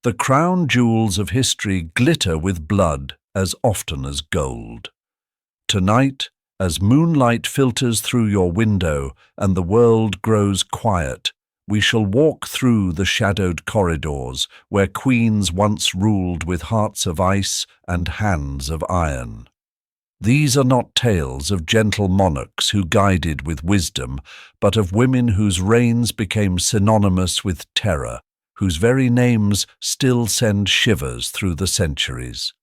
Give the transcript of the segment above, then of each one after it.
The crown jewels of history glitter with blood as often as gold. Tonight, as moonlight filters through your window and the world grows quiet, we shall walk through the shadowed corridors where queens once ruled with hearts of ice and hands of iron. These are not tales of gentle monarchs who guided with wisdom, but of women whose reigns became synonymous with terror, whose very names still send shivers through the centuries.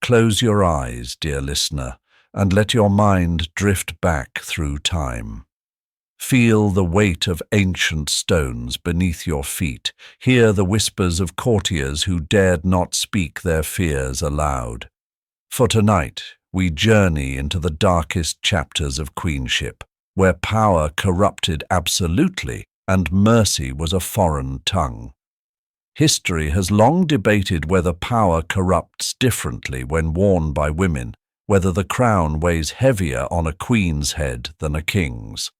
Close your eyes, dear listener, and let your mind drift back through time. Feel the weight of ancient stones beneath your feet. Hear the whispers of courtiers who dared not speak their fears aloud. For tonight, we journey into the darkest chapters of queenship, where power corrupted absolutely and mercy was a foreign tongue. History has long debated whether power corrupts differently when worn by women, whether the crown weighs heavier on a queen's head than a king's.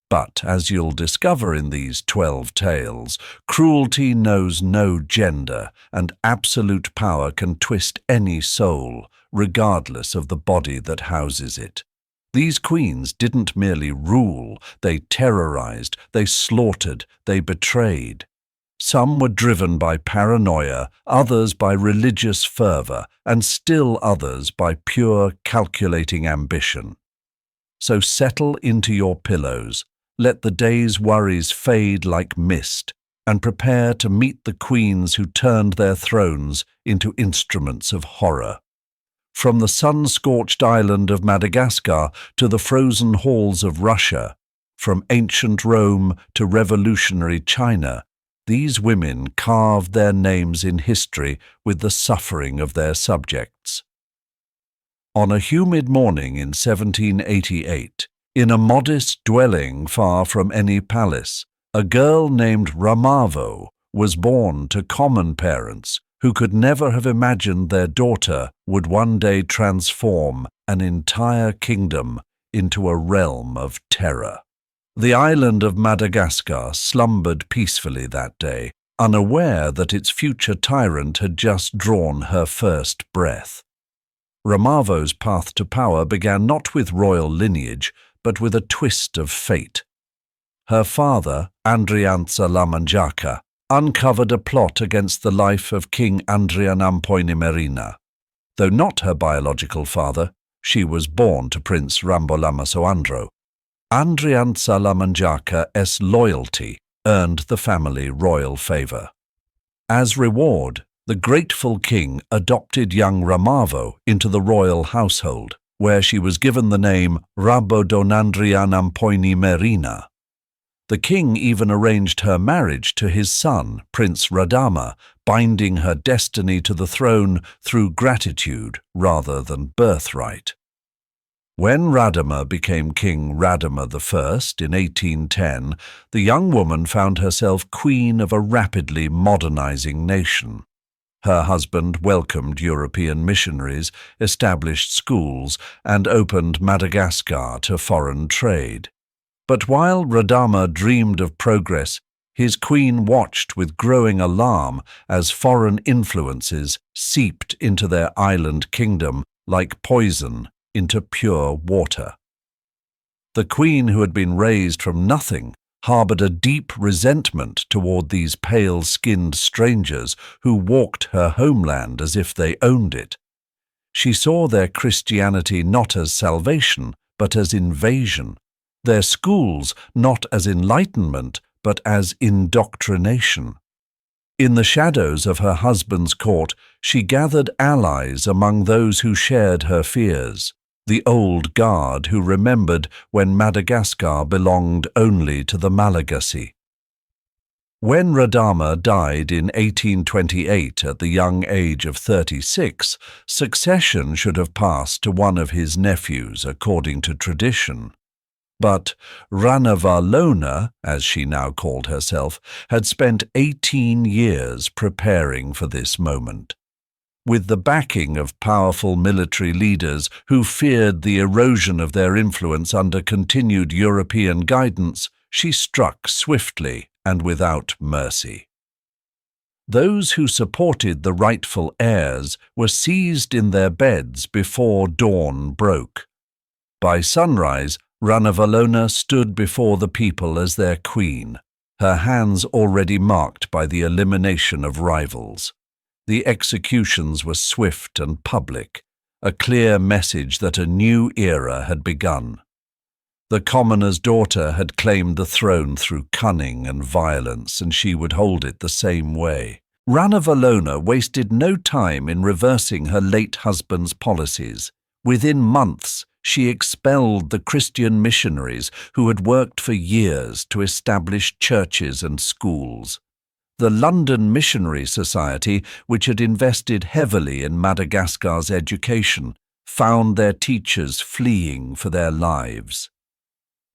But, as you'll discover in these 12 tales, cruelty knows no gender, and absolute power can twist any soul, regardless of the body that houses it. These queens didn't merely rule, they terrorized, they slaughtered, they betrayed. Some were driven by paranoia, others by religious fervor, and still others by pure, calculating ambition. So settle into your pillows, let the day's worries fade like mist, and prepare to meet the queens who turned their thrones into instruments of horror. From the sun-scorched island of Madagascar to the frozen halls of Russia, from ancient Rome to revolutionary China, these women carved their names in history with the suffering of their subjects. On a humid morning in 1788, in a modest dwelling far from any palace, a girl named Ranavalona was born to common parents who could never have imagined their daughter would one day transform an entire kingdom into a realm of terror. The island of Madagascar slumbered peacefully that day, unaware that its future tyrant had just drawn her first breath. Ramavo's path to power began not with royal lineage, but with a twist of fate. Her father, Andrianza Lamanjaka, uncovered a plot against the life of King Andrian Ampoinimerina. Though not her biological father, she was born to Prince Rambolamasoandro. Andrianza Lamanjaka's loyalty earned the family royal favor. As reward, the grateful king adopted young Ramavo into the royal household, where she was given the name Rabodonandrian Ampoinimerina. The king even arranged her marriage to his son, Prince Radama, binding her destiny to the throne through gratitude rather than birthright. When Radama became King Radama I in 1810, the young woman found herself queen of a rapidly modernizing nation. Her husband welcomed European missionaries, established schools, and opened Madagascar to foreign trade. But while Radama dreamed of progress, his queen watched with growing alarm as foreign influences seeped into their island kingdom like poison into pure water. The queen, who had been raised from nothing, harbored a deep resentment toward these pale-skinned strangers who walked her homeland as if they owned it. She saw their Christianity not as salvation, but as invasion, their schools not as enlightenment, but as indoctrination. In the shadows of her husband's court, she gathered allies among those who shared her fears. The old guard who remembered when Madagascar belonged only to the Malagasy. When Radama died in 1828 at the young age of 36, succession should have passed to one of his nephews according to tradition. But Ranavalona, as she now called herself, had spent 18 years preparing for this moment. With the backing of powerful military leaders who feared the erosion of their influence under continued European guidance, she struck swiftly and without mercy. Those who supported the rightful heirs were seized in their beds before dawn broke. By sunrise, Ranavalona stood before the people as their queen, her hands already marked by the elimination of rivals. The executions were swift and public, a clear message that a new era had begun. The commoner's daughter had claimed the throne through cunning and violence, and she would hold it the same way. Ranavalona wasted no time in reversing her late husband's policies. Within months, she expelled the Christian missionaries who had worked for years to establish churches and schools. The London Missionary Society, which had invested heavily in Madagascar's education, found their teachers fleeing for their lives.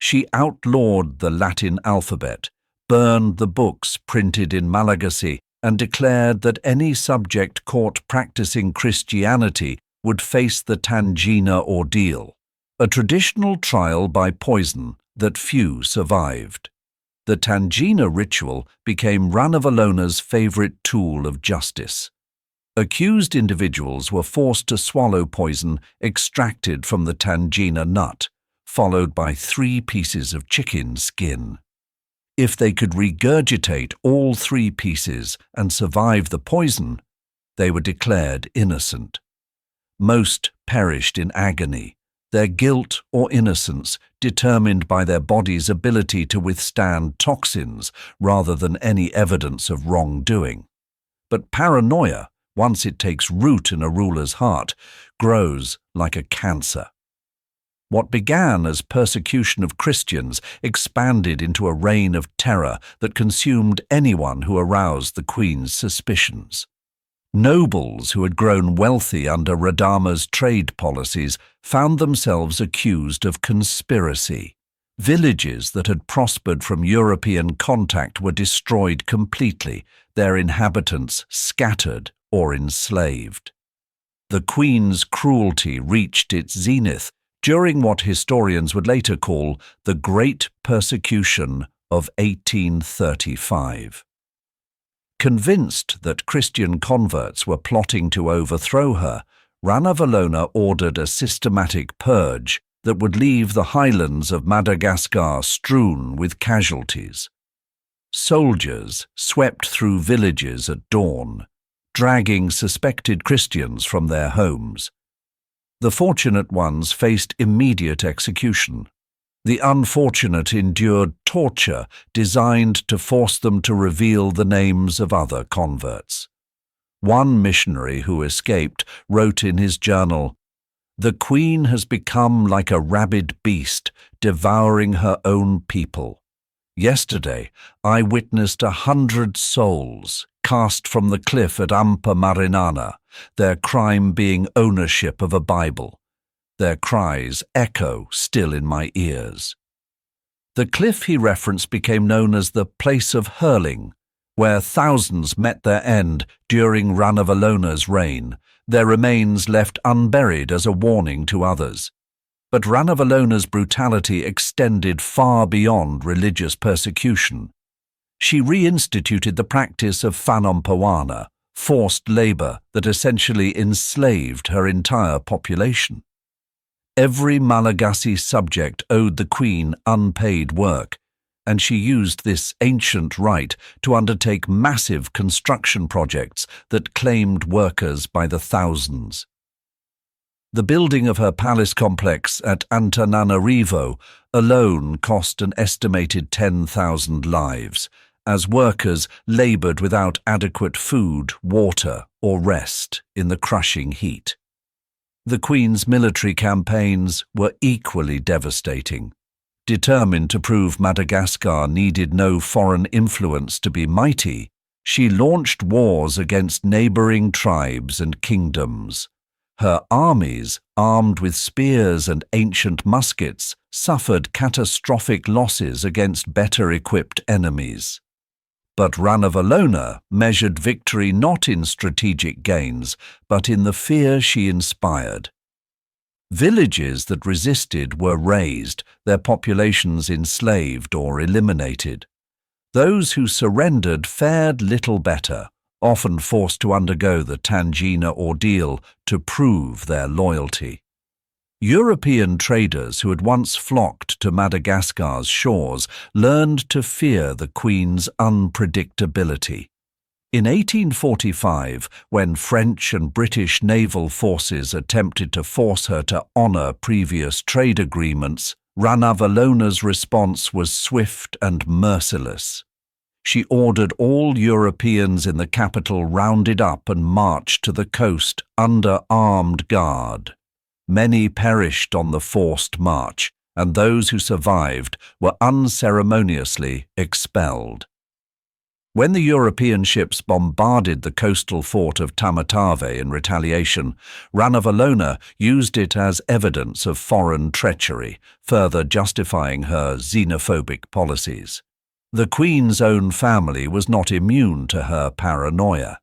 She outlawed the Latin alphabet, burned the books printed in Malagasy, and declared that any subject caught practicing Christianity would face the Tangina ordeal, a traditional trial by poison that few survived. The Tangina ritual became Ranavalona's favorite tool of justice. Accused individuals were forced to swallow poison extracted from the Tangina nut, followed by 3 pieces of chicken skin. If they could regurgitate all 3 pieces and survive the poison, they were declared innocent. Most perished in agony, their guilt or innocence determined by their body's ability to withstand toxins rather than any evidence of wrongdoing. But paranoia, once it takes root in a ruler's heart, grows like a cancer. What began as persecution of Christians expanded into a reign of terror that consumed anyone who aroused the Queen's suspicions. Nobles who had grown wealthy under Radama's trade policies found themselves accused of conspiracy. Villages that had prospered from European contact were destroyed completely, their inhabitants scattered or enslaved. The Queen's cruelty reached its zenith during what historians would later call the Great Persecution of 1835. Convinced that Christian converts were plotting to overthrow her, Ranavalona ordered a systematic purge that would leave the highlands of Madagascar strewn with casualties. Soldiers swept through villages at dawn, dragging suspected Christians from their homes. The fortunate ones faced immediate execution. The unfortunate endured torture designed to force them to reveal the names of other converts. One missionary who escaped wrote in his journal, "The Queen has become like a rabid beast, devouring her own people. Yesterday I witnessed 100 souls cast from the cliff at Ampa Marinana, their crime being ownership of a Bible. Their cries echo still in my ears." The cliff he referenced became known as the Place of Hurling, where thousands met their end during Ranavalona's reign, their remains left unburied as a warning to others. But Ranavalona's brutality extended far beyond religious persecution. She reinstituted the practice of Fanompawana, forced labor that essentially enslaved her entire population. Every Malagasy subject owed the Queen unpaid work, and she used this ancient right to undertake massive construction projects that claimed workers by the thousands. The building of her palace complex at Antananarivo alone cost an estimated 10,000 lives, as workers labored without adequate food, water, or rest in the crushing heat. The Queen's military campaigns were equally devastating. Determined to prove Madagascar needed no foreign influence to be mighty, she launched wars against neighboring tribes and kingdoms. Her armies, armed with spears and ancient muskets, suffered catastrophic losses against better-equipped enemies. But Ranavalona measured victory not in strategic gains, but in the fear she inspired. Villages that resisted were razed, their populations enslaved or eliminated. Those who surrendered fared little better, often forced to undergo the Tangina ordeal to prove their loyalty. European traders who had once flocked to Madagascar's shores learned to fear the Queen's unpredictability. In 1845, when French and British naval forces attempted to force her to honor previous trade agreements, Ranavalona's response was swift and merciless. She ordered all Europeans in the capital rounded up and marched to the coast under armed guard. Many perished on the forced march, and those who survived were unceremoniously expelled. When the European ships bombarded the coastal fort of Tamatave in retaliation, Ranavalona used it as evidence of foreign treachery, further justifying her xenophobic policies. The Queen's own family was not immune to her paranoia.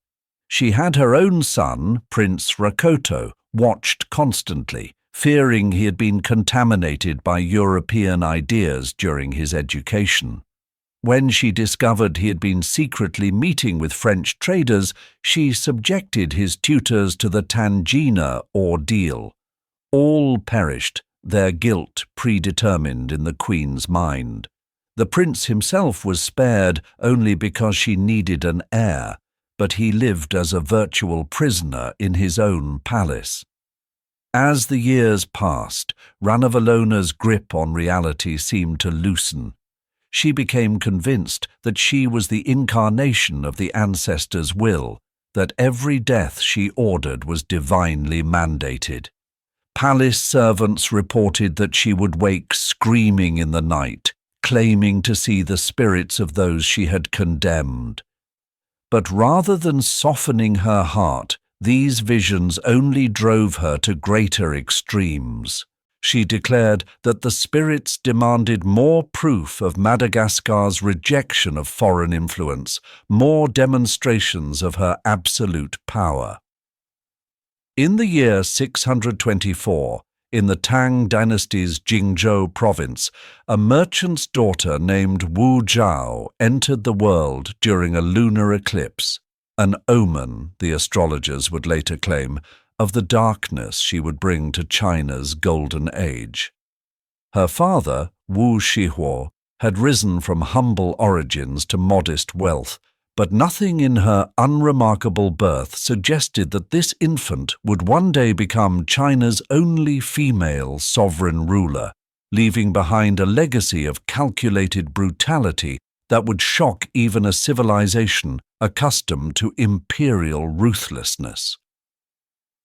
She had her own son, Prince Rakoto, watched constantly, fearing he had been contaminated by European ideas during his education. When she discovered he had been secretly meeting with French traders, she subjected his tutors to the Tangina ordeal. All perished, their guilt predetermined in the Queen's mind. The prince himself was spared only because she needed an heir, but he lived as a virtual prisoner in his own palace. As the years passed, Ranavalona's grip on reality seemed to loosen. She became convinced that she was the incarnation of the ancestors' will, that every death she ordered was divinely mandated. Palace servants reported that she would wake screaming in the night, claiming to see the spirits of those she had condemned. But rather than softening her heart, these visions only drove her to greater extremes. She declared that the spirits demanded more proof of Madagascar's rejection of foreign influence, more demonstrations of her absolute power. In the year 624, in the Tang dynasty's Jingzhou province, a merchant's daughter named Wu Zhao entered the world during a lunar eclipse, an omen, the astrologers would later claim, of the darkness she would bring to China's golden age. Her father, Wu Shihuo, had risen from humble origins to modest wealth, but nothing in her unremarkable birth suggested that this infant would one day become China's only female sovereign ruler, leaving behind a legacy of calculated brutality that would shock even a civilization accustomed to imperial ruthlessness.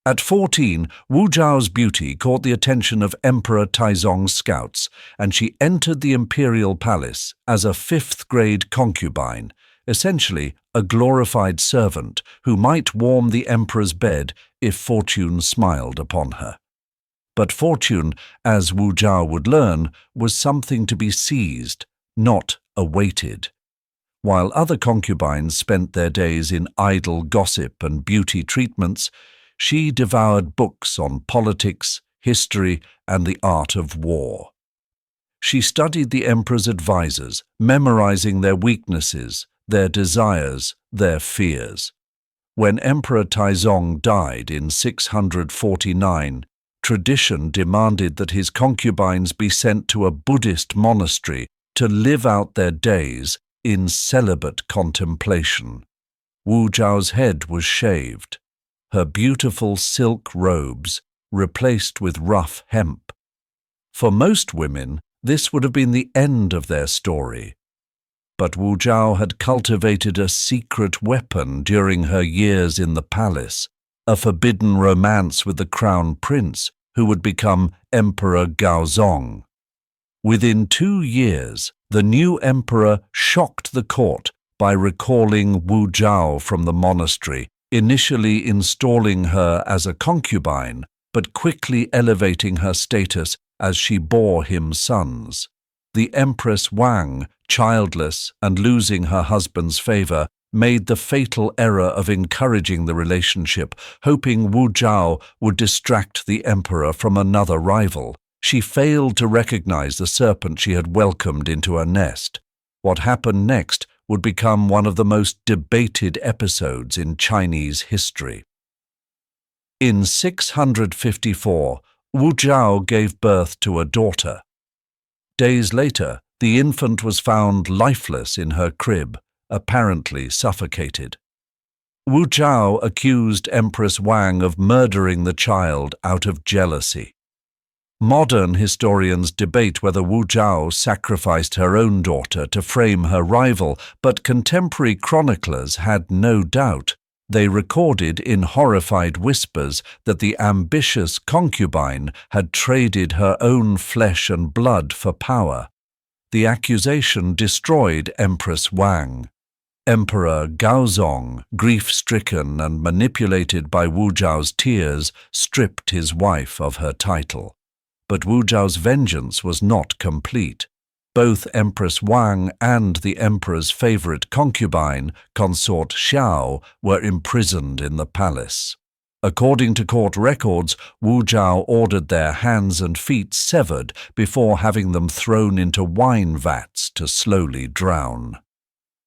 At 14, Wu Zhao's beauty caught the attention of Emperor Taizong's scouts, and she entered the imperial palace as a fifth-grade concubine, essentially a glorified servant who might warm the emperor's bed if fortune smiled upon her. But fortune, as Wu Zhao would learn, was something to be seized, not awaited. While other concubines spent their days in idle gossip and beauty treatments, she devoured books on politics, history, and the art of war. She studied the emperor's advisors, memorizing their weaknesses, their desires, their fears. When Emperor Taizong died in 649, tradition demanded that his concubines be sent to a Buddhist monastery to live out their days in celibate contemplation. Wu Zhao's head was shaved, her beautiful silk robes replaced with rough hemp. For most women, this would have been the end of their story. But Wu Zhao had cultivated a secret weapon during her years in the palace, a forbidden romance with the crown prince who would become Emperor Gaozong. Within 2 years, the new emperor shocked the court by recalling Wu Zhao from the monastery, initially installing her as a concubine, but quickly elevating her status as she bore him sons. The Empress Wang, childless and losing her husband's favor, made the fatal error of encouraging the relationship, hoping Wu Zhao would distract the emperor from another rival. She failed to recognize the serpent she had welcomed into her nest. What happened next would become one of the most debated episodes in Chinese history. In 654, Wu Zhao gave birth to a daughter. Days later, the infant was found lifeless in her crib, apparently suffocated. Wu Zhao accused Empress Wang of murdering the child out of jealousy. Modern historians debate whether Wu Zhao sacrificed her own daughter to frame her rival, but contemporary chroniclers had no doubt. They recorded in horrified whispers that the ambitious concubine had traded her own flesh and blood for power. The accusation destroyed Empress Wang. Emperor Gaozong, grief-stricken and manipulated by Wu Zhao's tears, stripped his wife of her title. But Wu Zhao's vengeance was not complete. Both Empress Wang and the emperor's favorite concubine, consort Xiao, were imprisoned in the palace. According to court records, Wu Zhao ordered their hands and feet severed before having them thrown into wine vats to slowly drown.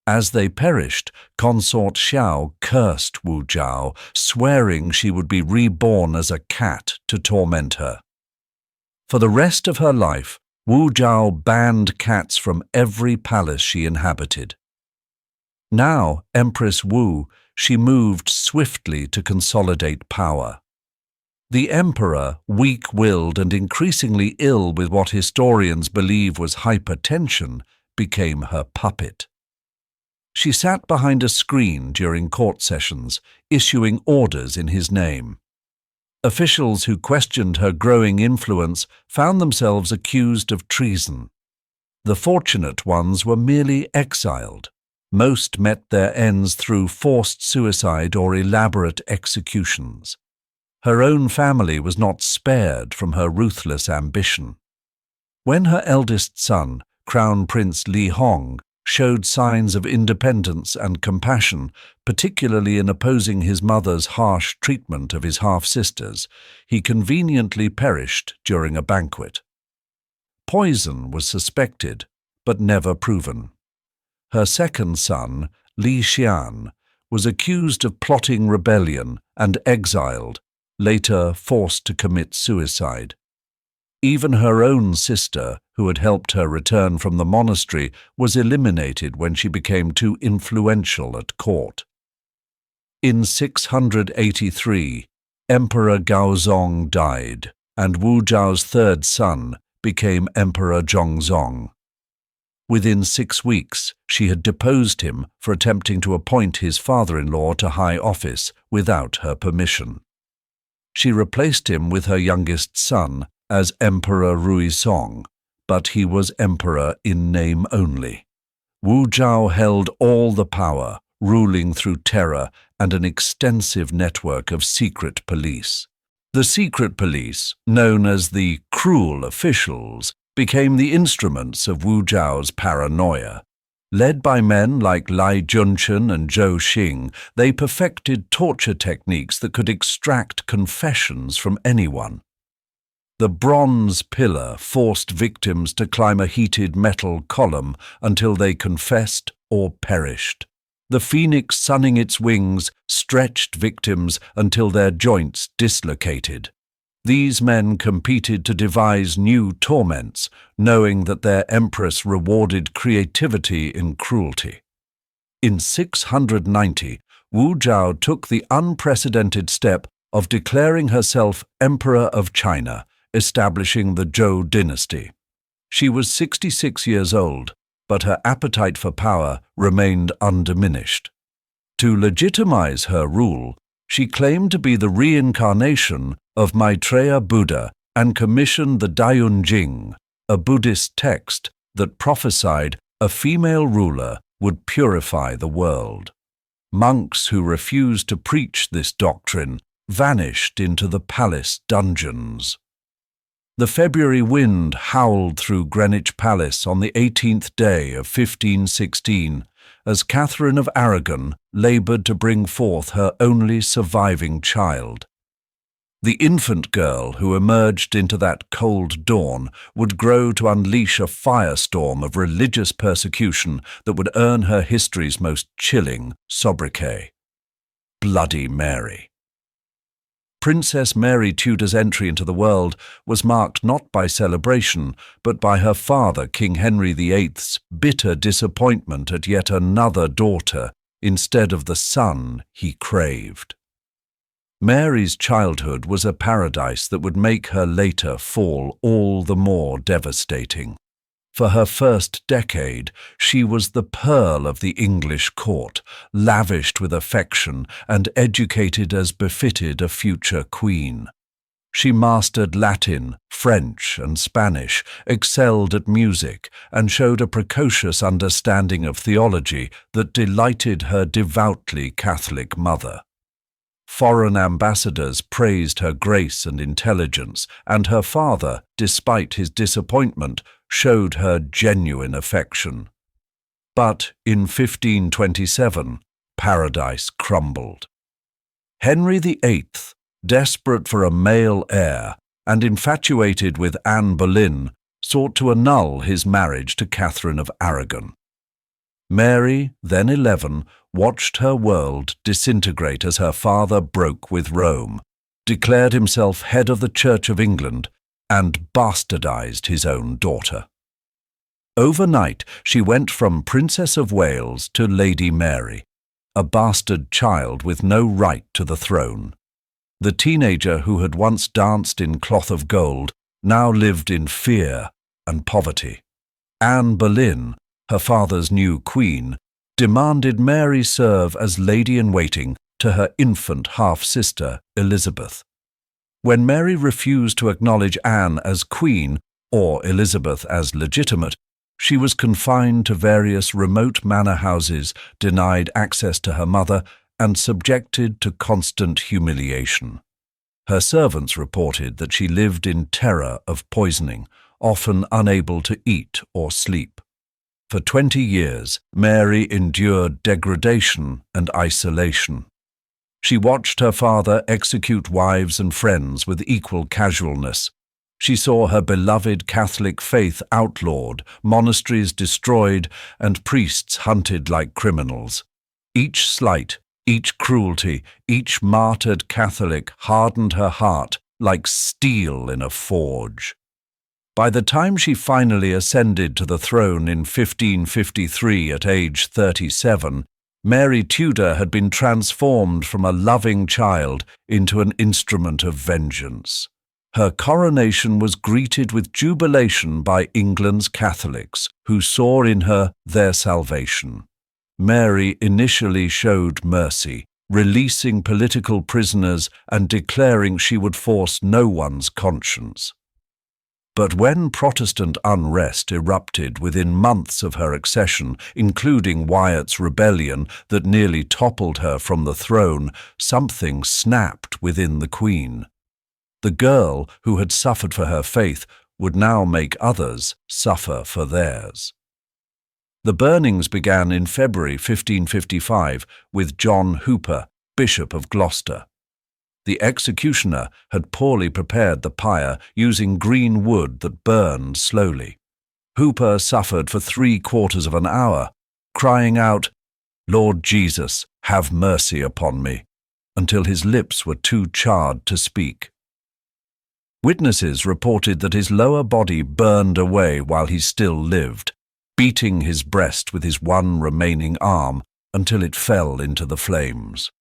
As they perished, consort Xiao cursed Wu Zhao, swearing she would be reborn as a cat to torment her. For the rest of her life, Wu Zhao banned cats from every palace she inhabited. Now, Empress Wu, she moved swiftly to consolidate power. The emperor, weak-willed and increasingly ill with what historians believe was hypertension, became her puppet. She sat behind a screen during court sessions, issuing orders in his name. Officials who questioned her growing influence found themselves accused of treason. The fortunate ones were merely exiled. Most met their ends through forced suicide or elaborate executions. Her own family was not spared from her ruthless ambition. When her eldest son, Crown Prince Li Hong, showed signs of independence and compassion, particularly in opposing his mother's harsh treatment of his half-sisters, he conveniently perished during a banquet. Poison was suspected, but never proven. Her second son, Li Xian, was accused of plotting rebellion and exiled, later forced to commit suicide. Even her own sister, who had helped her return from the monastery, was eliminated when she became too influential at court. In 683, Emperor Gaozong died, and Wu Zhao's third son became Emperor Zhongzong. Within 6 weeks, she had deposed him for attempting to appoint his father-in-law to high office without her permission. She replaced him with her youngest son as Emperor Ruisong, but he was emperor in name only. Wu Zhao held all the power, ruling through terror and an extensive network of secret police. The secret police, known as the cruel officials, became the instruments of Wu Zhao's paranoia. Led by men like Lai Junchen and Zhou Xing, they perfected torture techniques that could extract confessions from anyone. The bronze pillar forced victims to climb a heated metal column until they confessed or perished. The phoenix sunning its wings stretched victims until their joints dislocated. These men competed to devise new torments, knowing that their empress rewarded creativity in cruelty. In 690, Wu Zhao took the unprecedented step of declaring herself Emperor of China, establishing the Zhou dynasty. She was 66 years old, but her appetite for power remained undiminished. To legitimize her rule, she claimed to be the reincarnation of Maitreya Buddha and commissioned the Dayun Jing, a Buddhist text that prophesied a female ruler would purify the world. Monks who refused to preach this doctrine vanished into the palace dungeons. The February wind howled through Greenwich Palace on the 18th day of 1516 as Catherine of Aragon laboured to bring forth her only surviving child. The infant girl who emerged into that cold dawn would grow to unleash a firestorm of religious persecution that would earn her history's most chilling sobriquet: Bloody Mary. Princess Mary Tudor's entry into the world was marked not by celebration, but by her father, King Henry VIII's bitter disappointment at yet another daughter instead of the son he craved. Mary's childhood was a paradise that would make her later fall all the more devastating. For her first decade, she was the pearl of the English court, lavished with affection and educated as befitted a future queen. She mastered Latin, French, and Spanish, excelled at music, and showed a precocious understanding of theology that delighted her devoutly Catholic mother. Foreign ambassadors praised her grace and intelligence, and her father, despite his disappointment, showed her genuine affection. But in 1527, paradise crumbled. Henry VIII, desperate for a male heir and infatuated with Anne Boleyn, sought to annul his marriage to Catherine of Aragon. Mary, then 11, watched her world disintegrate as her father broke with Rome, declared himself head of the Church of England, and bastardized his own daughter. Overnight, she went from Princess of Wales to Lady Mary, a bastard child with no right to the throne. The teenager who had once danced in cloth of gold now lived in fear and poverty. Anne Boleyn, her father's new queen, demanded Mary serve as lady-in-waiting to her infant half-sister, Elizabeth. When Mary refused to acknowledge Anne as queen or Elizabeth as legitimate, she was confined to various remote manor houses, denied access to her mother, and subjected to constant humiliation. Her servants reported that she lived in terror of poisoning, often unable to eat or sleep. For 20 years, Mary endured degradation and isolation. She watched her father execute wives and friends with equal casualness. She saw her beloved Catholic faith outlawed, monasteries destroyed, and priests hunted like criminals. Each slight, each cruelty, each martyred Catholic hardened her heart like steel in a forge. By the time she finally ascended to the throne in 1553 at age 37, Mary Tudor had been transformed from a loving child into an instrument of vengeance. Her coronation was greeted with jubilation by England's Catholics, who saw in her their salvation. Mary initially showed mercy, releasing political prisoners and declaring she would force no one's conscience. But when Protestant unrest erupted within months of her accession, including Wyatt's rebellion that nearly toppled her from the throne, something snapped within the Queen. The girl who had suffered for her faith would now make others suffer for theirs. The burnings began in February 1555 with John Hooper, Bishop of Gloucester. The executioner had poorly prepared the pyre using green wood that burned slowly. Hooper suffered for 3/4 of an hour, crying out, "Lord Jesus, have mercy upon me," until his lips were too charred to speak. Witnesses reported that his lower body burned away while he still lived, beating his breast with his one remaining arm until it fell into the flames.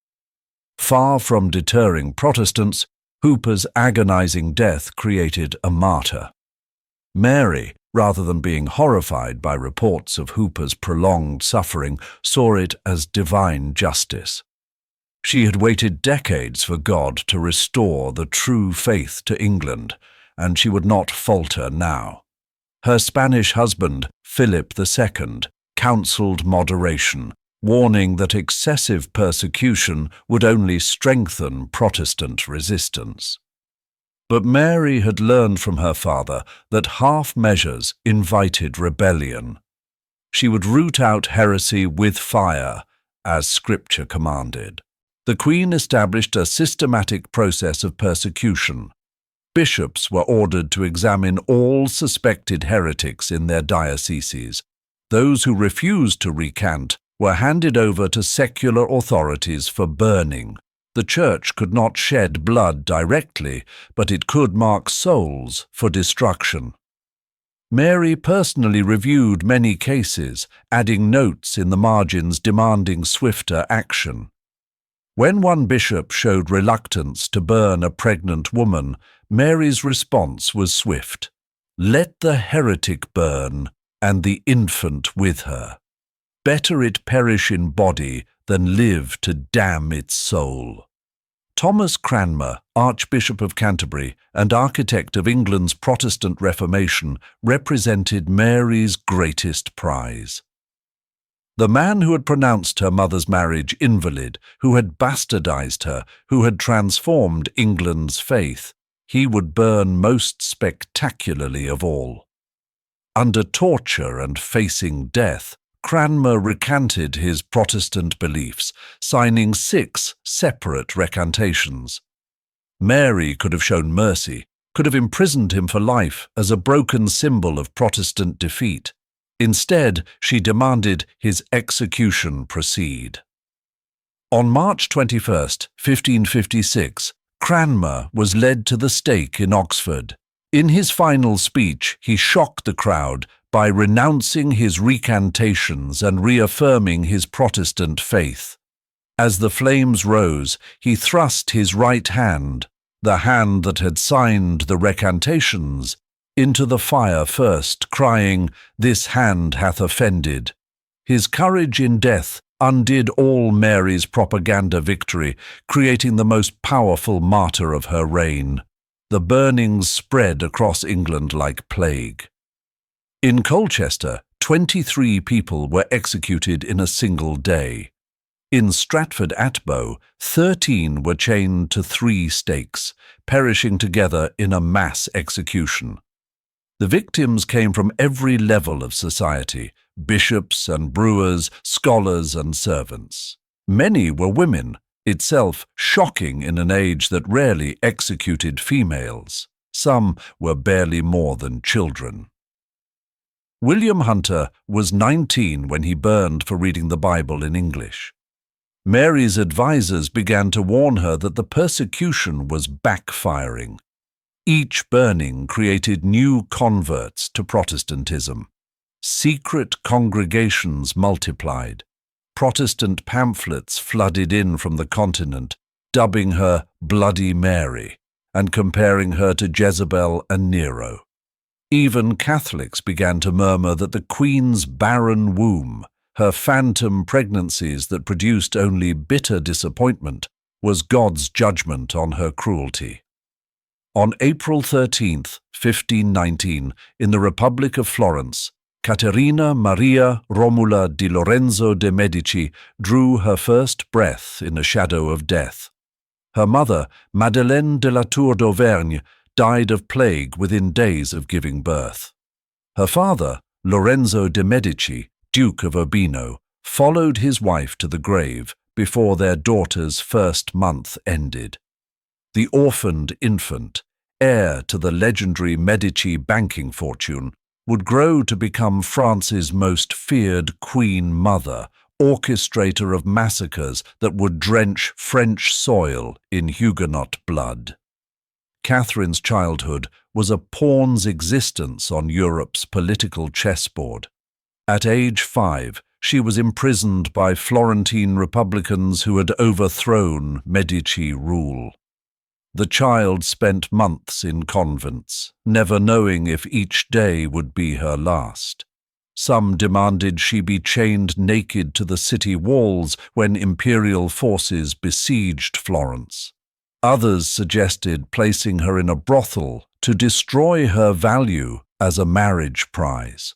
Far from deterring Protestants, Hooper's agonizing death created a martyr. Mary, rather than being horrified by reports of Hooper's prolonged suffering, saw it as divine justice. She had waited decades for God to restore the true faith to England, and she would not falter now. Her Spanish husband, Philip II, counseled moderation, warning that excessive persecution would only strengthen Protestant resistance. But Mary had learned from her father that half measures invited rebellion. She would root out heresy with fire, as Scripture commanded. The queen established a systematic process of persecution. Bishops were ordered to examine all suspected heretics in their dioceses. Those who refused to recant were handed over to secular authorities for burning. The church could not shed blood directly, but it could mark souls for destruction. Mary personally reviewed many cases, adding notes in the margins demanding swifter action. When one bishop showed reluctance to burn a pregnant woman, Mary's response was swift. "Let the heretic burn, and the infant with her. Better it perish in body than live to damn its soul." Thomas Cranmer, Archbishop of Canterbury and architect of England's Protestant Reformation, represented Mary's greatest prize. The man who had pronounced her mother's marriage invalid, who had bastardized her, who had transformed England's faith, he would burn most spectacularly of all. Under torture and facing death, Cranmer recanted his Protestant beliefs, signing 6 separate recantations. Mary could have shown mercy, could have imprisoned him for life as a broken symbol of Protestant defeat. Instead, she demanded his execution proceed. On March 21, 1556, Cranmer was led to the stake in Oxford. In his final speech, he shocked the crowd by renouncing his recantations and reaffirming his Protestant faith. As the flames rose, he thrust his right hand, the hand that had signed the recantations, into the fire first, crying, "This hand hath offended." His courage in death undid all Mary's propaganda victory, creating the most powerful martyr of her reign. The burnings spread across England like plague. In Colchester, 23 people were executed in a single day. In Stratford-atte-Bow, 13 were chained to 3 stakes, perishing together in a mass execution. The victims came from every level of society, bishops and brewers, scholars and servants. Many were women, itself shocking in an age that rarely executed females. Some were barely more than children. William Hunter was 19 when he burned for reading the Bible in English. Mary's advisers began to warn her that the persecution was backfiring. Each burning created new converts to Protestantism. Secret congregations multiplied. Protestant pamphlets flooded in from the continent, dubbing her Bloody Mary and comparing her to Jezebel and Nero. Even Catholics began to murmur that the Queen's barren womb, her phantom pregnancies that produced only bitter disappointment, was God's judgment on her cruelty. On April 13, 1519, in the Republic of Florence, Caterina Maria Romula di Lorenzo de' Medici drew her first breath in the shadow of death. Her mother, Madeleine de la Tour d'Auvergne, died of plague within days of giving birth. Her father, Lorenzo de' Medici, Duke of Urbino, followed his wife to the grave before their daughter's first month ended. The orphaned infant, heir to the legendary Medici banking fortune, would grow to become France's most feared queen mother, orchestrator of massacres that would drench French soil in Huguenot blood. Catherine's childhood was a pawn's existence on Europe's political chessboard. At age 5, she was imprisoned by Florentine Republicans who had overthrown Medici rule. The child spent months in convents, never knowing if each day would be her last. Some demanded she be chained naked to the city walls when imperial forces besieged Florence. Others suggested placing her in a brothel to destroy her value as a marriage prize.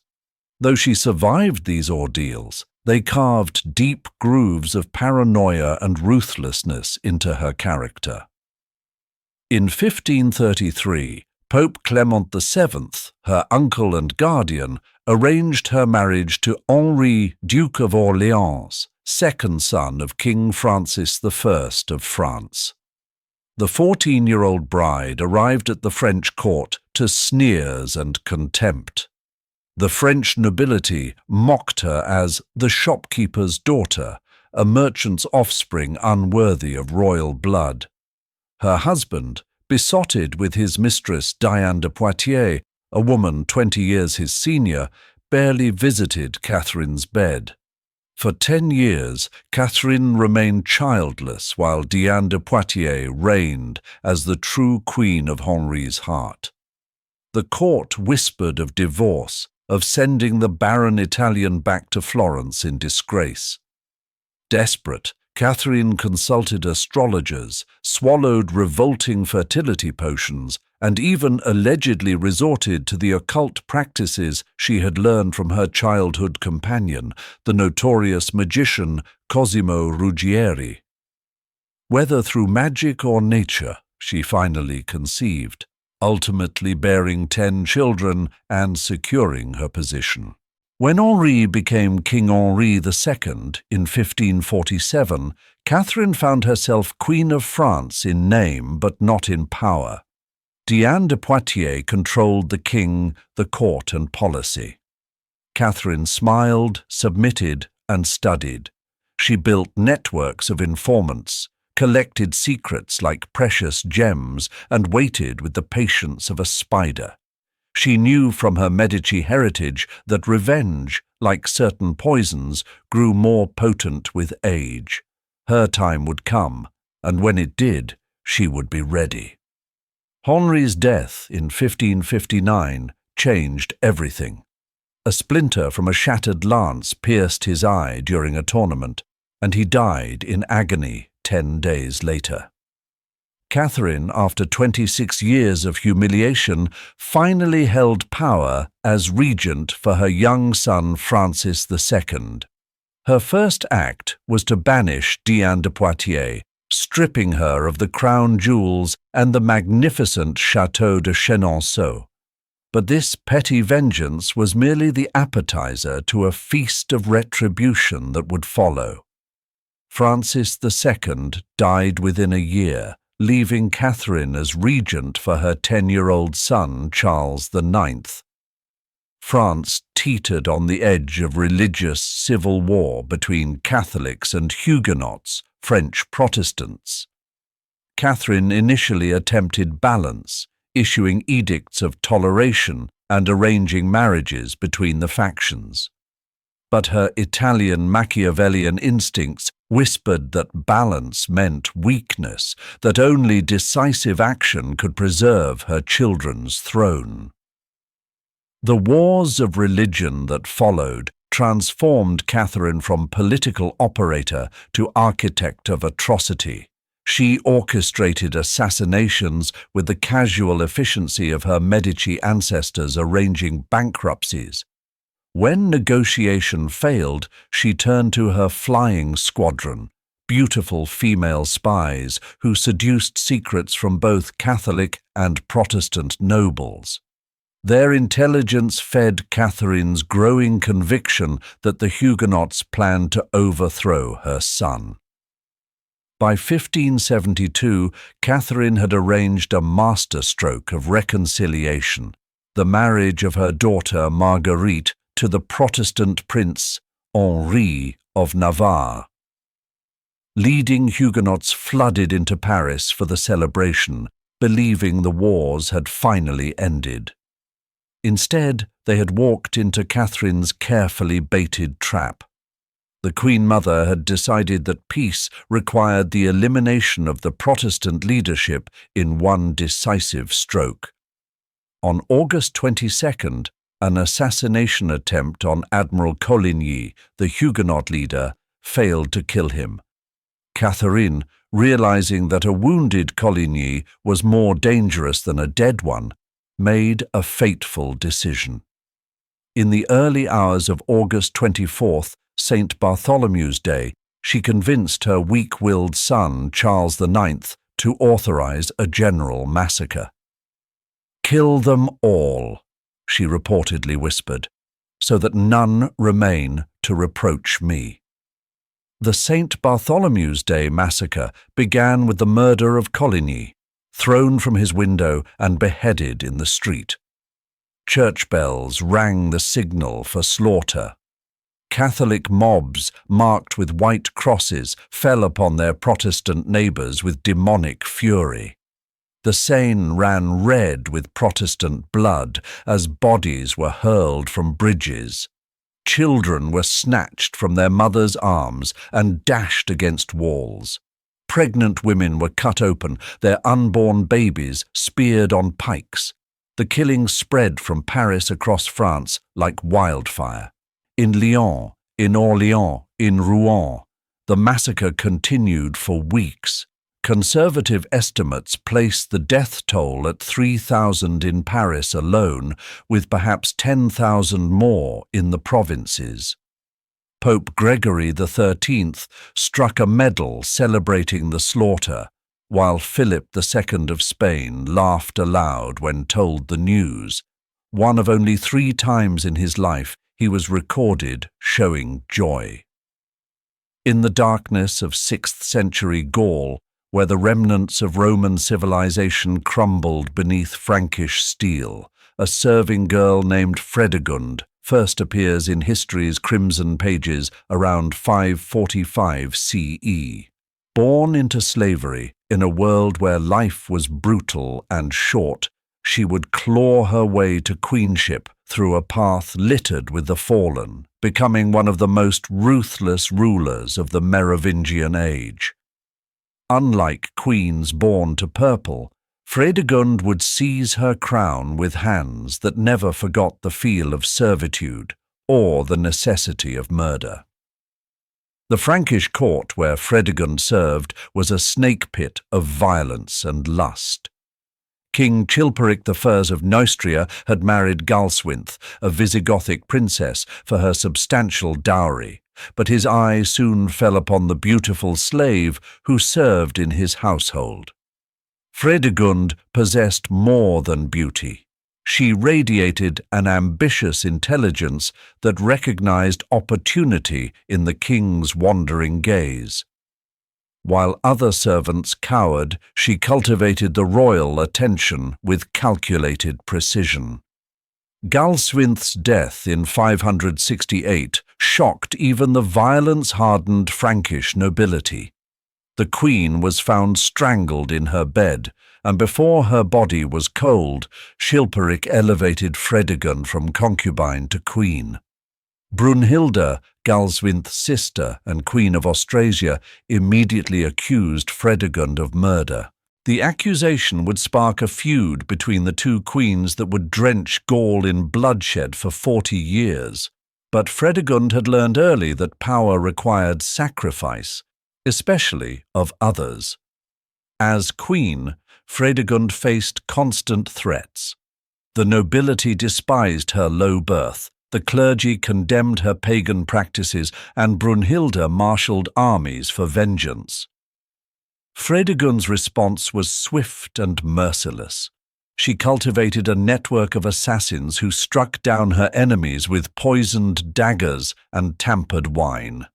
Though she survived these ordeals, they carved deep grooves of paranoia and ruthlessness into her character. In 1533, Pope Clement VII, her uncle and guardian, arranged her marriage to Henri, Duke of Orleans, second son of King Francis I of France. The 14-year-old bride arrived at the French court to sneers and contempt. The French nobility mocked her as the shopkeeper's daughter, a merchant's offspring unworthy of royal blood. Her husband, besotted with his mistress Diane de Poitiers, a woman 20 years his senior, barely visited Catherine's bed. For 10 years, Catherine remained childless while Diane de Poitiers reigned as the true queen of Henri's heart. The court whispered of divorce, of sending the barren Italian back to Florence in disgrace. Desperate, Catherine consulted astrologers, swallowed revolting fertility potions, and even allegedly resorted to the occult practices she had learned from her childhood companion, the notorious magician Cosimo Ruggieri. Whether through magic or nature, she finally conceived, ultimately bearing 10 children and securing her position. When Henri became King Henri II in 1547, Catherine found herself Queen of France in name but not in power. Diane de Poitiers controlled the king, the court and policy. Catherine smiled, submitted and studied. She built networks of informants, collected secrets like precious gems and waited with the patience of a spider. She knew from her Medici heritage that revenge, like certain poisons, grew more potent with age. Her time would come, and when it did, she would be ready. Henri's death in 1559 changed everything. A splinter from a shattered lance pierced his eye during a tournament, and he died in agony 10 days later. Catherine, after 26 years of humiliation, finally held power as regent for her young son Francis II. Her first act was to banish Diane de Poitiers, stripping her of the crown jewels and the magnificent Château de Chenonceau. But this petty vengeance was merely the appetizer to a feast of retribution that would follow. Francis II died within a year, leaving Catherine as regent for her 10-year-old son Charles IX. France teetered on the edge of religious civil war between Catholics and Huguenots, French Protestants. Catherine initially attempted balance, issuing edicts of toleration and arranging marriages between the factions. But her Italian Machiavellian instincts whispered that balance meant weakness, that only decisive action could preserve her children's throne. The wars of religion that followed transformed Catherine from political operator to architect of atrocity. She orchestrated assassinations with the casual efficiency of her Medici ancestors arranging bankruptcies. When negotiation failed, she turned to her flying squadron, beautiful female spies who seduced secrets from both Catholic and Protestant nobles. Their intelligence fed Catherine's growing conviction that the Huguenots planned to overthrow her son. By 1572, Catherine had arranged a masterstroke of reconciliation, the marriage of her daughter Marguerite to the Protestant prince Henri of Navarre. Leading Huguenots flooded into Paris for the celebration, believing the wars had finally ended. Instead, they had walked into Catherine's carefully baited trap. The Queen Mother had decided that peace required the elimination of the Protestant leadership in one decisive stroke. On August 22nd, an assassination attempt on Admiral Coligny, the Huguenot leader, failed to kill him. Catherine, realizing that a wounded Coligny was more dangerous than a dead one, made a fateful decision. In the early hours of August 24th, St. Bartholomew's Day, she convinced her weak-willed son, Charles IX, to authorize a general massacre. "Kill them all," she reportedly whispered, "so that none remain to reproach me." The St. Bartholomew's Day massacre began with the murder of Coligny, thrown from his window and beheaded in the street. Church bells rang the signal for slaughter. Catholic mobs marked with white crosses fell upon their Protestant neighbours with demonic fury. The Seine ran red with Protestant blood as bodies were hurled from bridges. Children were snatched from their mothers' arms and dashed against walls. Pregnant women were cut open, their unborn babies speared on pikes. The killings spread from Paris across France like wildfire. In Lyon, in Orléans, in Rouen, the massacre continued for weeks. Conservative estimates place the death toll at 3,000 in Paris alone, with perhaps 10,000 more in the provinces. Pope Gregory XIII struck a medal celebrating the slaughter, while Philip II of Spain laughed aloud when told the news. One of only 3 times in his life he was recorded showing joy. In the darkness of 6th century Gaul, where the remnants of Roman civilization crumbled beneath Frankish steel, a serving girl named Fredegund first appears in history's crimson pages around 545 CE. Born into slavery, in a world where life was brutal and short, she would claw her way to queenship through a path littered with the fallen, becoming one of the most ruthless rulers of the Merovingian age. Unlike queens born to purple, Fredegund would seize her crown with hands that never forgot the feel of servitude or the necessity of murder. The Frankish court where Fredegund served was a snake pit of violence and lust. King Chilperic I of Neustria had married Galswinthe, a Visigothic princess, for her substantial dowry, but his eye soon fell upon the beautiful slave who served in his household. Fredegund possessed more than beauty. She radiated an ambitious intelligence that recognized opportunity in the king's wandering gaze. While other servants cowered, she cultivated the royal attention with calculated precision. Galswinthe's death in 568 shocked even the violence-hardened Frankish nobility. The queen was found strangled in her bed, and before her body was cold, Chilperic elevated Fredegund from concubine to queen. Brunhilde, Galswinthe's sister and Queen of Austrasia, immediately accused Fredegund of murder. The accusation would spark a feud between the two queens that would drench Gaul in bloodshed for 40 years. But Fredegund had learned early that power required sacrifice, especially of others. As queen, Fredegund faced constant threats. The nobility despised her low birth, the clergy condemned her pagan practices, and Brunhilde marshalled armies for vengeance. Fredegund's response was swift and merciless. She cultivated a network of assassins who struck down her enemies with poisoned daggers and tampered wine.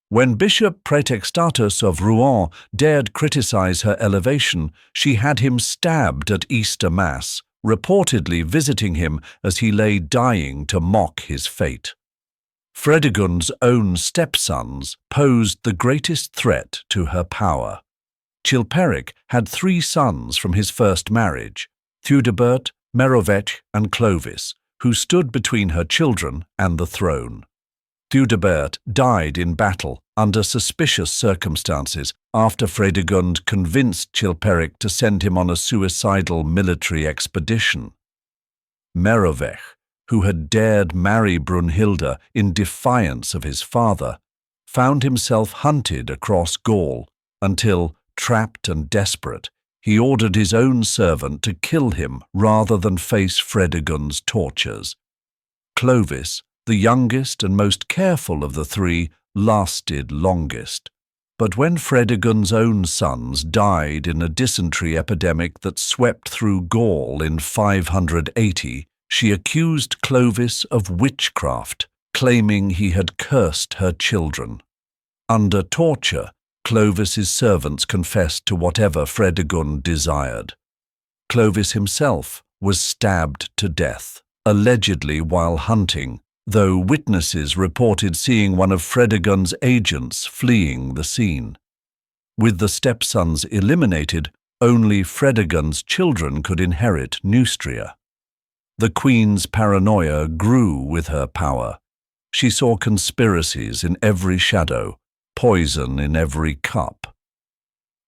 When Bishop Praetextatus of Rouen dared criticize her elevation, she had him stabbed at Easter Mass, reportedly visiting him as he lay dying to mock his fate. Fredegund's own stepsons posed the greatest threat to her power. Chilperic had 3 sons from his first marriage, Theudebert, Merovech, and Clovis, who stood between her children and the throne. Theudebert died in battle under suspicious circumstances after Fredegund convinced Chilperic to send him on a suicidal military expedition. Merovech, who had dared marry Brunhilde in defiance of his father, found himself hunted across Gaul until, trapped and desperate, he ordered his own servant to kill him rather than face Fredegund's tortures. Clovis, the youngest and most careful of the 3, lasted longest. But when Fredegund's own sons died in a dysentery epidemic that swept through Gaul in 580, she accused Clovis of witchcraft, claiming he had cursed her children. Under torture, Clovis's servants confessed to whatever Fredegund desired. Clovis himself was stabbed to death, allegedly while hunting, though witnesses reported seeing one of Fredegund's agents fleeing the scene. With the stepsons eliminated, only Fredegund's children could inherit Neustria. The queen's paranoia grew with her power. She saw conspiracies in every shadow, poison in every cup.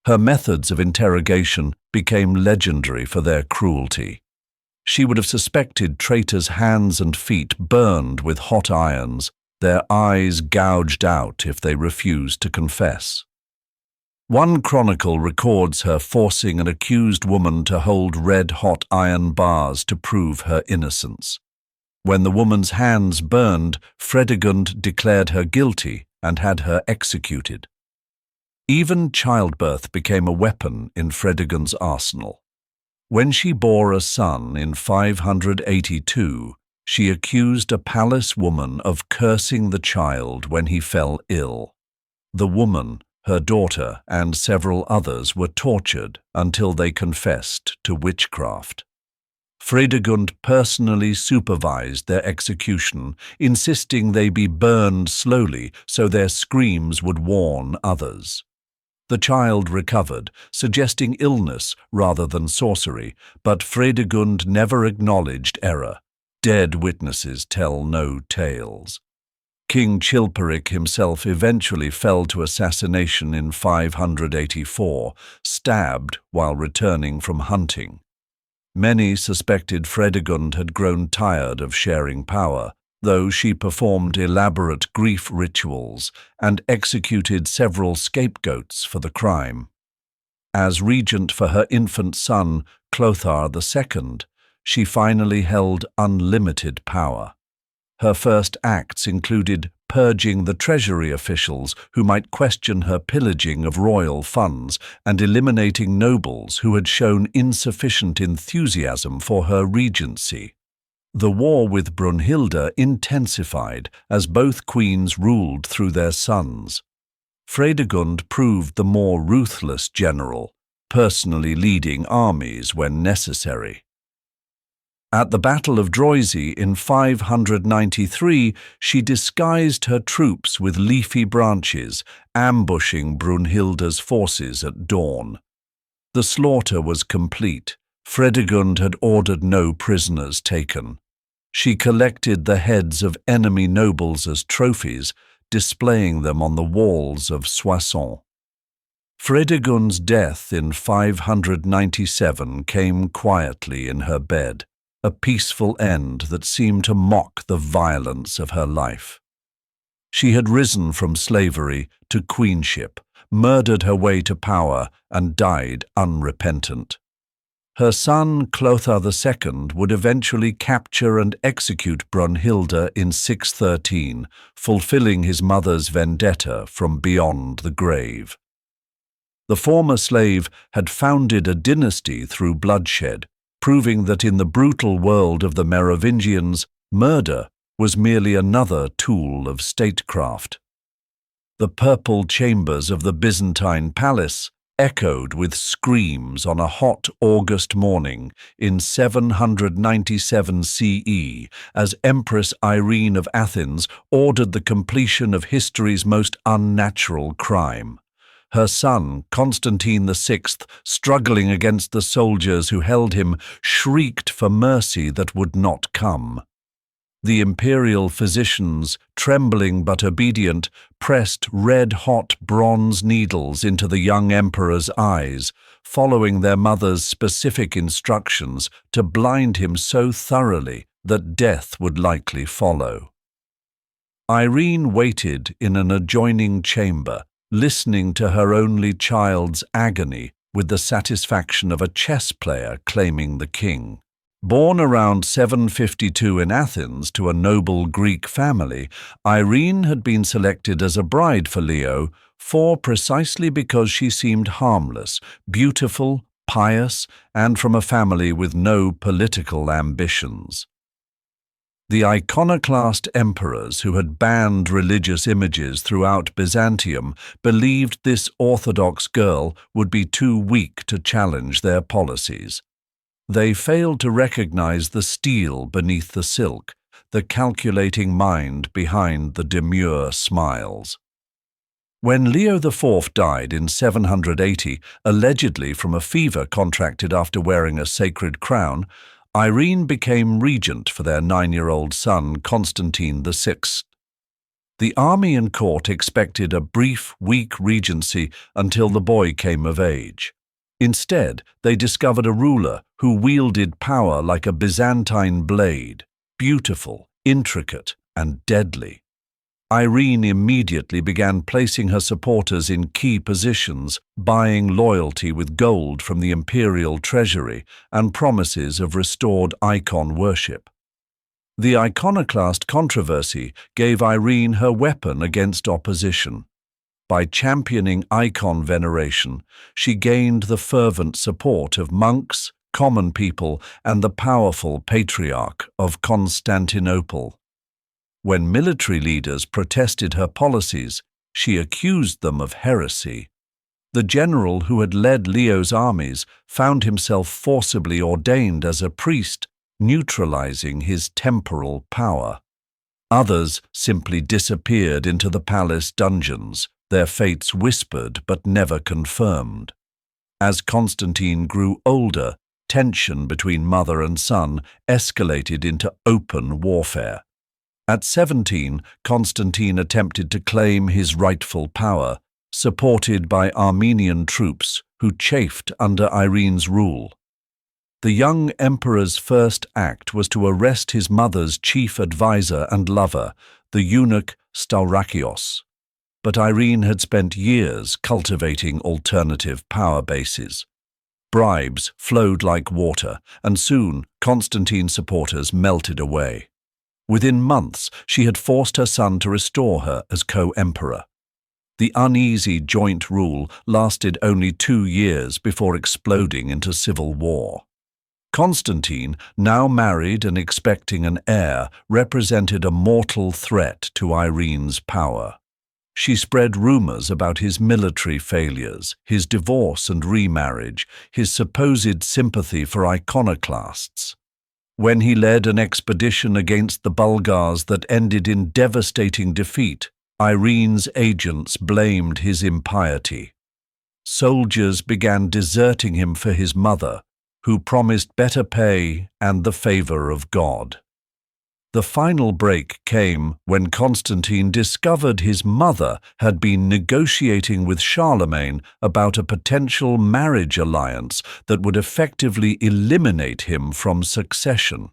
Her methods of interrogation became legendary for their cruelty. She would have suspected traitors' hands and feet burned with hot irons, their eyes gouged out if they refused to confess. One chronicle records her forcing an accused woman to hold red-hot iron bars to prove her innocence. When the woman's hands burned, Fredegund declared her guilty and had her executed. Even childbirth became a weapon in Fredegund's arsenal. When she bore a son in 582, she accused a palace woman of cursing the child when he fell ill. The woman, her daughter, and several others were tortured until they confessed to witchcraft. Fredegund personally supervised their execution, insisting they be burned slowly so their screams would warn others. The child recovered, suggesting illness rather than sorcery, but Fredegund never acknowledged error. Dead witnesses tell no tales. King Chilperic himself eventually fell to assassination in 584, stabbed while returning from hunting. Many suspected Fredegund had grown tired of sharing power, though she performed elaborate grief rituals and executed several scapegoats for the crime. As regent for her infant son, Clothar II, she finally held unlimited power. Her first acts included purging the treasury officials who might question her pillaging of royal funds and eliminating nobles who had shown insufficient enthusiasm for her regency. The war with Brunhilde intensified as both queens ruled through their sons. Fredegund proved the more ruthless general, personally leading armies when necessary. At the Battle of Droisi in 593, she disguised her troops with leafy branches, ambushing Brunhilde's forces at dawn. The slaughter was complete. Fredegund had ordered no prisoners taken. She collected the heads of enemy nobles as trophies, displaying them on the walls of Soissons. Fredegund's death in 597 came quietly in her bed, a peaceful end that seemed to mock the violence of her life. She had risen from slavery to queenship, murdered her way to power, and died unrepentant. Her son, Clothar II, would eventually capture and execute Brunhilde in 613, fulfilling his mother's vendetta from beyond the grave. The former slave had founded a dynasty through bloodshed, proving that in the brutal world of the Merovingians, murder was merely another tool of statecraft. The purple chambers of the Byzantine palace echoed with screams on a hot August morning in 797 CE as Empress Irene of Athens ordered the completion of history's most unnatural crime. Her son, Constantine VI, struggling against the soldiers who held him, shrieked for mercy that would not come. The imperial physicians, trembling but obedient, pressed red-hot bronze needles into the young emperor's eyes, following their mother's specific instructions to blind him so thoroughly that death would likely follow. Irene waited in an adjoining chamber, listening to her only child's agony with the satisfaction of a chess player claiming the king. Born around 752 in Athens to a noble Greek family, Irene had been selected as a bride for Leo precisely because she seemed harmless, beautiful, pious, and from a family with no political ambitions. The iconoclast emperors who had banned religious images throughout Byzantium believed this Orthodox girl would be too weak to challenge their policies. They failed to recognize the steel beneath the silk, the calculating mind behind the demure smiles. When Leo IV died in 780, allegedly from a fever contracted after wearing a sacred crown, Irene became regent for their 9-year-old son, Constantine VI. The army and court expected a brief, weak regency until the boy came of age. Instead, they discovered a ruler who wielded power like a Byzantine blade, beautiful, intricate, and deadly. Irene immediately began placing her supporters in key positions, buying loyalty with gold from the imperial treasury and promises of restored icon worship. The iconoclast controversy gave Irene her weapon against opposition. By championing icon veneration, she gained the fervent support of monks, common people, and the powerful Patriarch of Constantinople. When military leaders protested her policies, she accused them of heresy. The general who had led Leo's armies found himself forcibly ordained as a priest, neutralizing his temporal power. Others simply disappeared into the palace dungeons, their fates whispered but never confirmed. As Constantine grew older, tension between mother and son escalated into open warfare. At 17, Constantine attempted to claim his rightful power, supported by Armenian troops who chafed under Irene's rule. The young emperor's first act was to arrest his mother's chief advisor and lover, the eunuch Staurakios. But Irene had spent years cultivating alternative power bases. Bribes flowed like water, and soon Constantine's supporters melted away. Within months, she had forced her son to restore her as co-emperor. The uneasy joint rule lasted only 2 years before exploding into civil war. Constantine, now married and expecting an heir, represented a mortal threat to Irene's power. She spread rumors about his military failures, his divorce and remarriage, his supposed sympathy for iconoclasts. When he led an expedition against the Bulgars that ended in devastating defeat, Irene's agents blamed his impiety. Soldiers began deserting him for his mother, who promised better pay and the favor of God. The final break came when Constantine discovered his mother had been negotiating with Charlemagne about a potential marriage alliance that would effectively eliminate him from succession.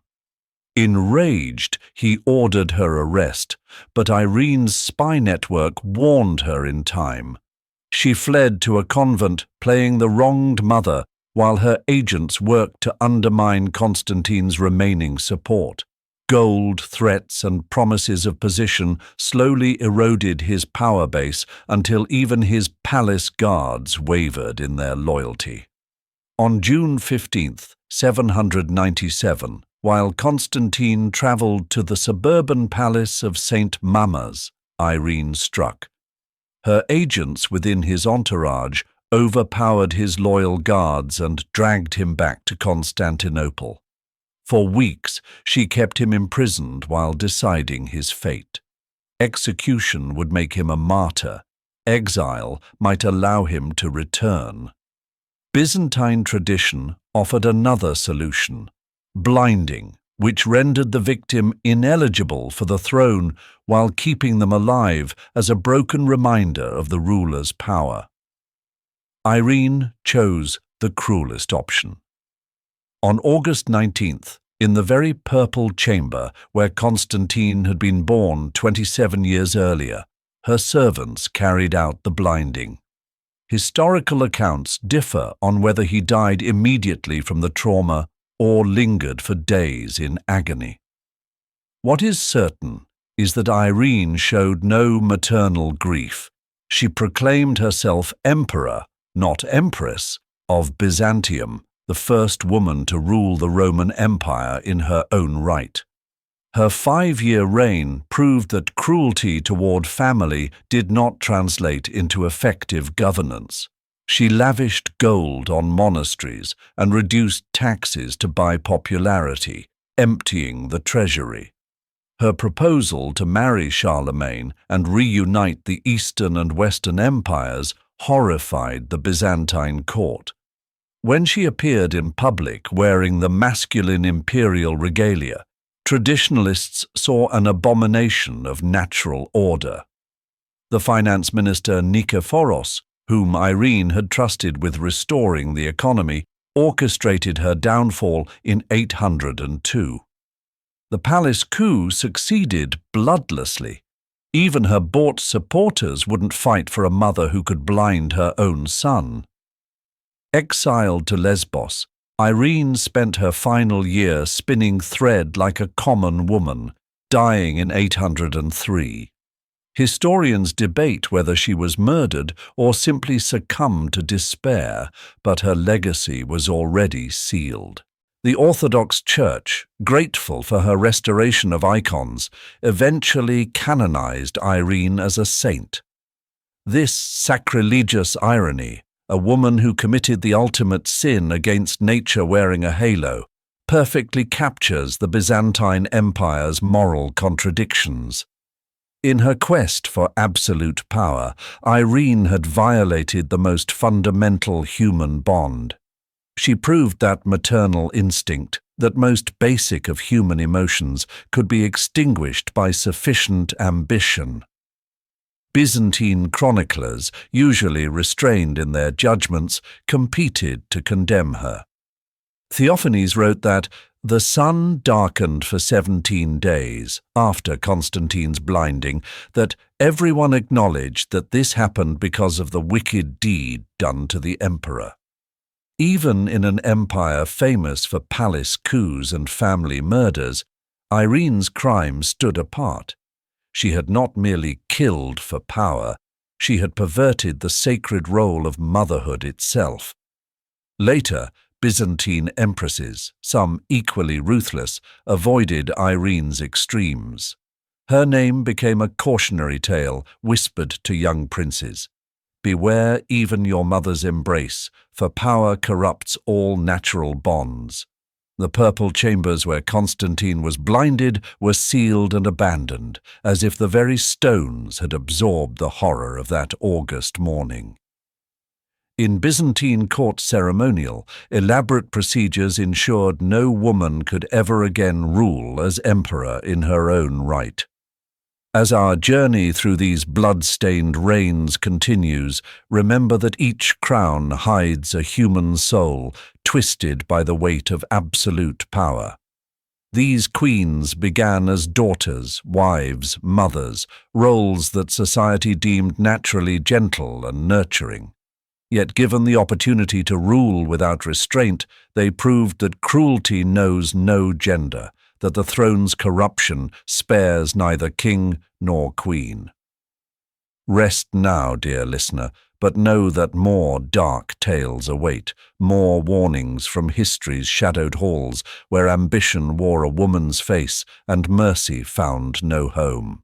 Enraged, he ordered her arrest, but Irene's spy network warned her in time. She fled to a convent, playing the wronged mother, while her agents worked to undermine Constantine's remaining support. Gold, threats, and promises of position slowly eroded his power base until even his palace guards wavered in their loyalty. On June 15, 797, while Constantine traveled to the suburban palace of St. Mamas, Irene struck. Her agents within his entourage overpowered his loyal guards and dragged him back to Constantinople. For weeks, she kept him imprisoned while deciding his fate. Execution would make him a martyr. Exile might allow him to return. Byzantine tradition offered another solution: blinding, which rendered the victim ineligible for the throne while keeping them alive as a broken reminder of the ruler's power. Irene chose the cruelest option. On August 19th, in the very purple chamber where Constantine had been born 27 years earlier, her servants carried out the blinding. Historical accounts differ on whether he died immediately from the trauma or lingered for days in agony. What is certain is that Irene showed no maternal grief. She proclaimed herself emperor, not empress, of Byzantium, the first woman to rule the Roman Empire in her own right. Her 5-year reign proved that cruelty toward family did not translate into effective governance. She lavished gold on monasteries and reduced taxes to buy popularity, emptying the treasury. Her proposal to marry Charlemagne and reunite the Eastern and Western empires horrified the Byzantine court. When she appeared in public wearing the masculine imperial regalia, traditionalists saw an abomination of natural order. The finance minister Nikephoros, whom Irene had trusted with restoring the economy, orchestrated her downfall in 802. The palace coup succeeded bloodlessly. Even her bought supporters wouldn't fight for a mother who could blind her own son. Exiled to Lesbos, Irene spent her final year spinning thread like a common woman, dying in 803. Historians debate whether she was murdered or simply succumbed to despair, but her legacy was already sealed. The Orthodox Church, grateful for her restoration of icons, eventually canonized Irene as a saint. This sacrilegious irony, a woman who committed the ultimate sin against nature wearing a halo, perfectly captures the Byzantine Empire's moral contradictions. In her quest for absolute power, Irene had violated the most fundamental human bond. She proved that maternal instinct, that most basic of human emotions, could be extinguished by sufficient ambition. Byzantine chroniclers, usually restrained in their judgments, competed to condemn her. Theophanes wrote that the sun darkened for 17 days after Constantine's blinding, that everyone acknowledged that this happened because of the wicked deed done to the emperor. Even in an empire famous for palace coups and family murders, Irene's crime stood apart. She had not merely killed for power, she had perverted the sacred role of motherhood itself. Later, Byzantine empresses, some equally ruthless, avoided Irene's extremes. Her name became a cautionary tale whispered to young princes. Beware even your mother's embrace, for power corrupts all natural bonds. The purple chambers where Constantine was blinded were sealed and abandoned, as if the very stones had absorbed the horror of that August morning. In Byzantine court ceremonial, elaborate procedures ensured no woman could ever again rule as emperor in her own right. As our journey through these blood-stained reigns continues, remember that each crown hides a human soul twisted by the weight of absolute power. These queens began as daughters, wives, mothers, roles that society deemed naturally gentle and nurturing. Yet given the opportunity to rule without restraint, they proved that cruelty knows no gender, that the throne's corruption spares neither king nor queen. Rest now, dear listener, but know that more dark tales await, more warnings from history's shadowed halls where ambition wore a woman's face and mercy found no home.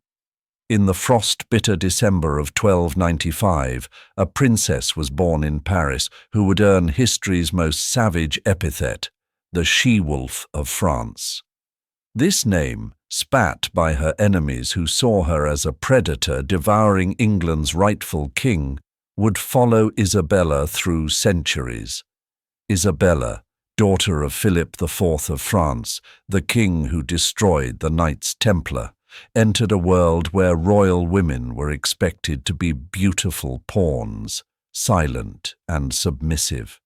In the frost-bitter December of 1295, a princess was born in Paris who would earn history's most savage epithet, the she-wolf of France. This name, spat by her enemies who saw her as a predator devouring England's rightful king, would follow Isabella through centuries. Isabella, daughter of Philip IV of France, the king who destroyed the Knights Templar, entered a world where royal women were expected to be beautiful pawns, silent and submissive.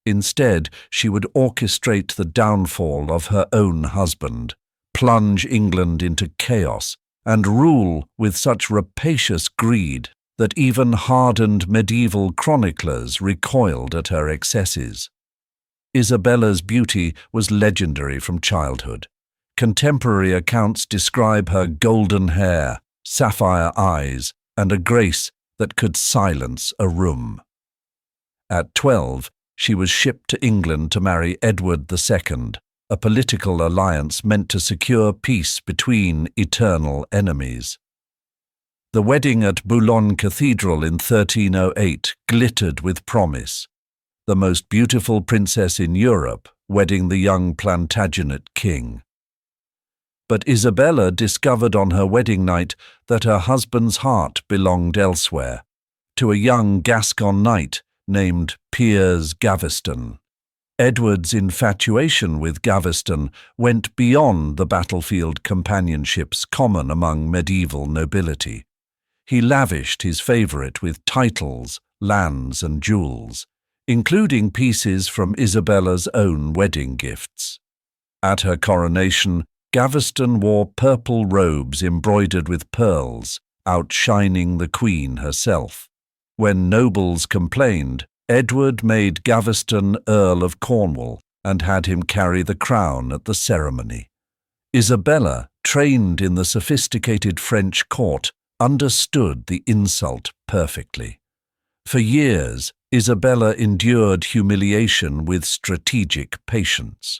Instead, she would orchestrate the downfall of her own husband, plunge England into chaos, and rule with such rapacious greed that even hardened medieval chroniclers recoiled at her excesses. Isabella's beauty was legendary from childhood. Contemporary accounts describe her golden hair, sapphire eyes, and a grace that could silence a room. At 12, she was shipped to England to marry Edward II, a political alliance meant to secure peace between eternal enemies. The wedding at Boulogne Cathedral in 1308 glittered with promise. The most beautiful princess in Europe wedding the young Plantagenet king. But Isabella discovered on her wedding night that her husband's heart belonged elsewhere, to a young Gascon knight named Piers Gaveston. Edward's infatuation with Gaveston went beyond the battlefield companionships common among medieval nobility. He lavished his favourite with titles, lands and jewels, including pieces from Isabella's own wedding gifts. At her coronation, Gaveston wore purple robes embroidered with pearls, outshining the Queen herself. When nobles complained, Edward made Gaveston Earl of Cornwall and had him carry the crown at the ceremony. Isabella, trained in the sophisticated French court, understood the insult perfectly. For years, Isabella endured humiliation with strategic patience.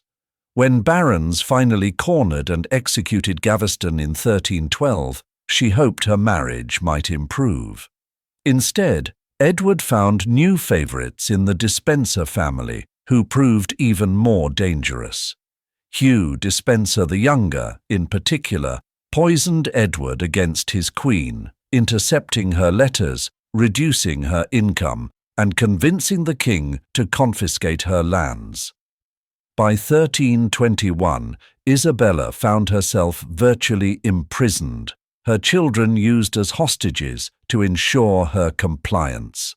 When barons finally cornered and executed Gaveston in 1312, she hoped her marriage might improve. Instead, Edward found new favourites in the Despencer family, who proved even more dangerous. Hugh Despencer the Younger, in particular, poisoned Edward against his queen, intercepting her letters, reducing her income, and convincing the king to confiscate her lands. By 1321, Isabella found herself virtually imprisoned, her children used as hostages to ensure her compliance.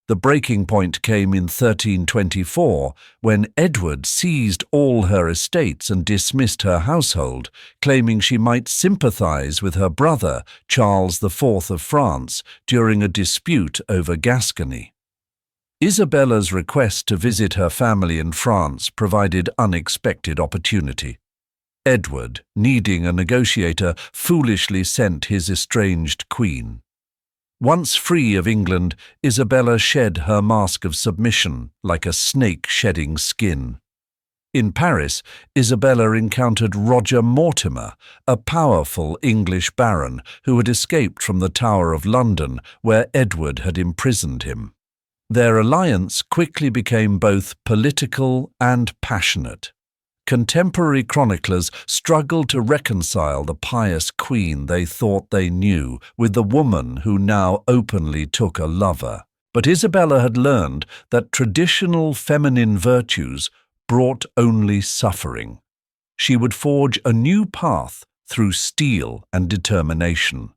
The breaking point came in 1324, when Edward seized all her estates and dismissed her household, claiming she might sympathize with her brother, Charles IV of France, during a dispute over Gascony. Isabella's request to visit her family in France provided unexpected opportunity. Edward, needing a negotiator, foolishly sent his estranged queen. Once free of England, Isabella shed her mask of submission like a snake shedding skin. In Paris, Isabella encountered Roger Mortimer, a powerful English baron who had escaped from the Tower of London, where Edward had imprisoned him. Their alliance quickly became both political and passionate. Contemporary chroniclers struggled to reconcile the pious queen they thought they knew with the woman who now openly took a lover. But Isabella had learned that traditional feminine virtues brought only suffering. She would forge a new path through steel and determination.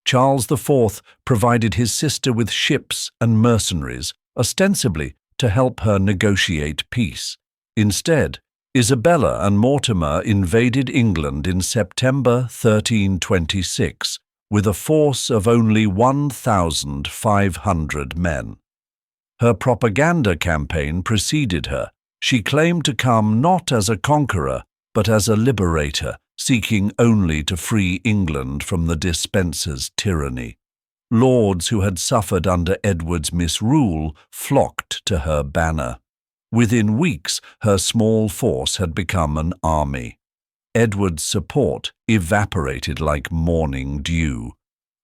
Charles IV provided his sister with ships and mercenaries, ostensibly to help her negotiate peace. Instead, Isabella and Mortimer invaded England in September 1326 with a force of only 1,500 men. Her propaganda campaign preceded her. She claimed to come not as a conqueror, but as a liberator, seeking only to free England from the Despencer's tyranny. Lords who had suffered under Edward's misrule flocked to her banner. Within weeks, her small force had become an army. Edward's support evaporated like morning dew.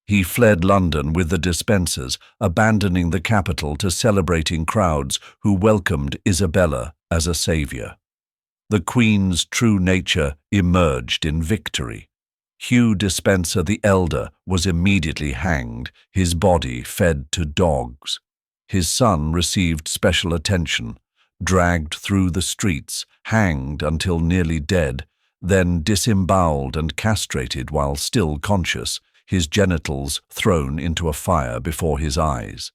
He fled London with the Despensers, abandoning the capital to celebrating crowds who welcomed Isabella as a saviour. The Queen's true nature emerged in victory. Hugh Despencer the Elder was immediately hanged, his body fed to dogs. His son received special attention, dragged through the streets, hanged until nearly dead, then disemboweled and castrated while still conscious, his genitals thrown into a fire before his eyes.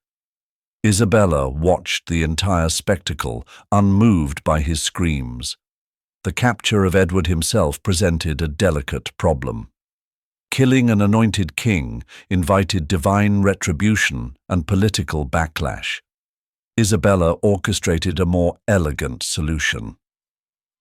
Isabella watched the entire spectacle, unmoved by his screams. The capture of Edward himself presented a delicate problem. Killing an anointed king invited divine retribution and political backlash. Isabella orchestrated a more elegant solution.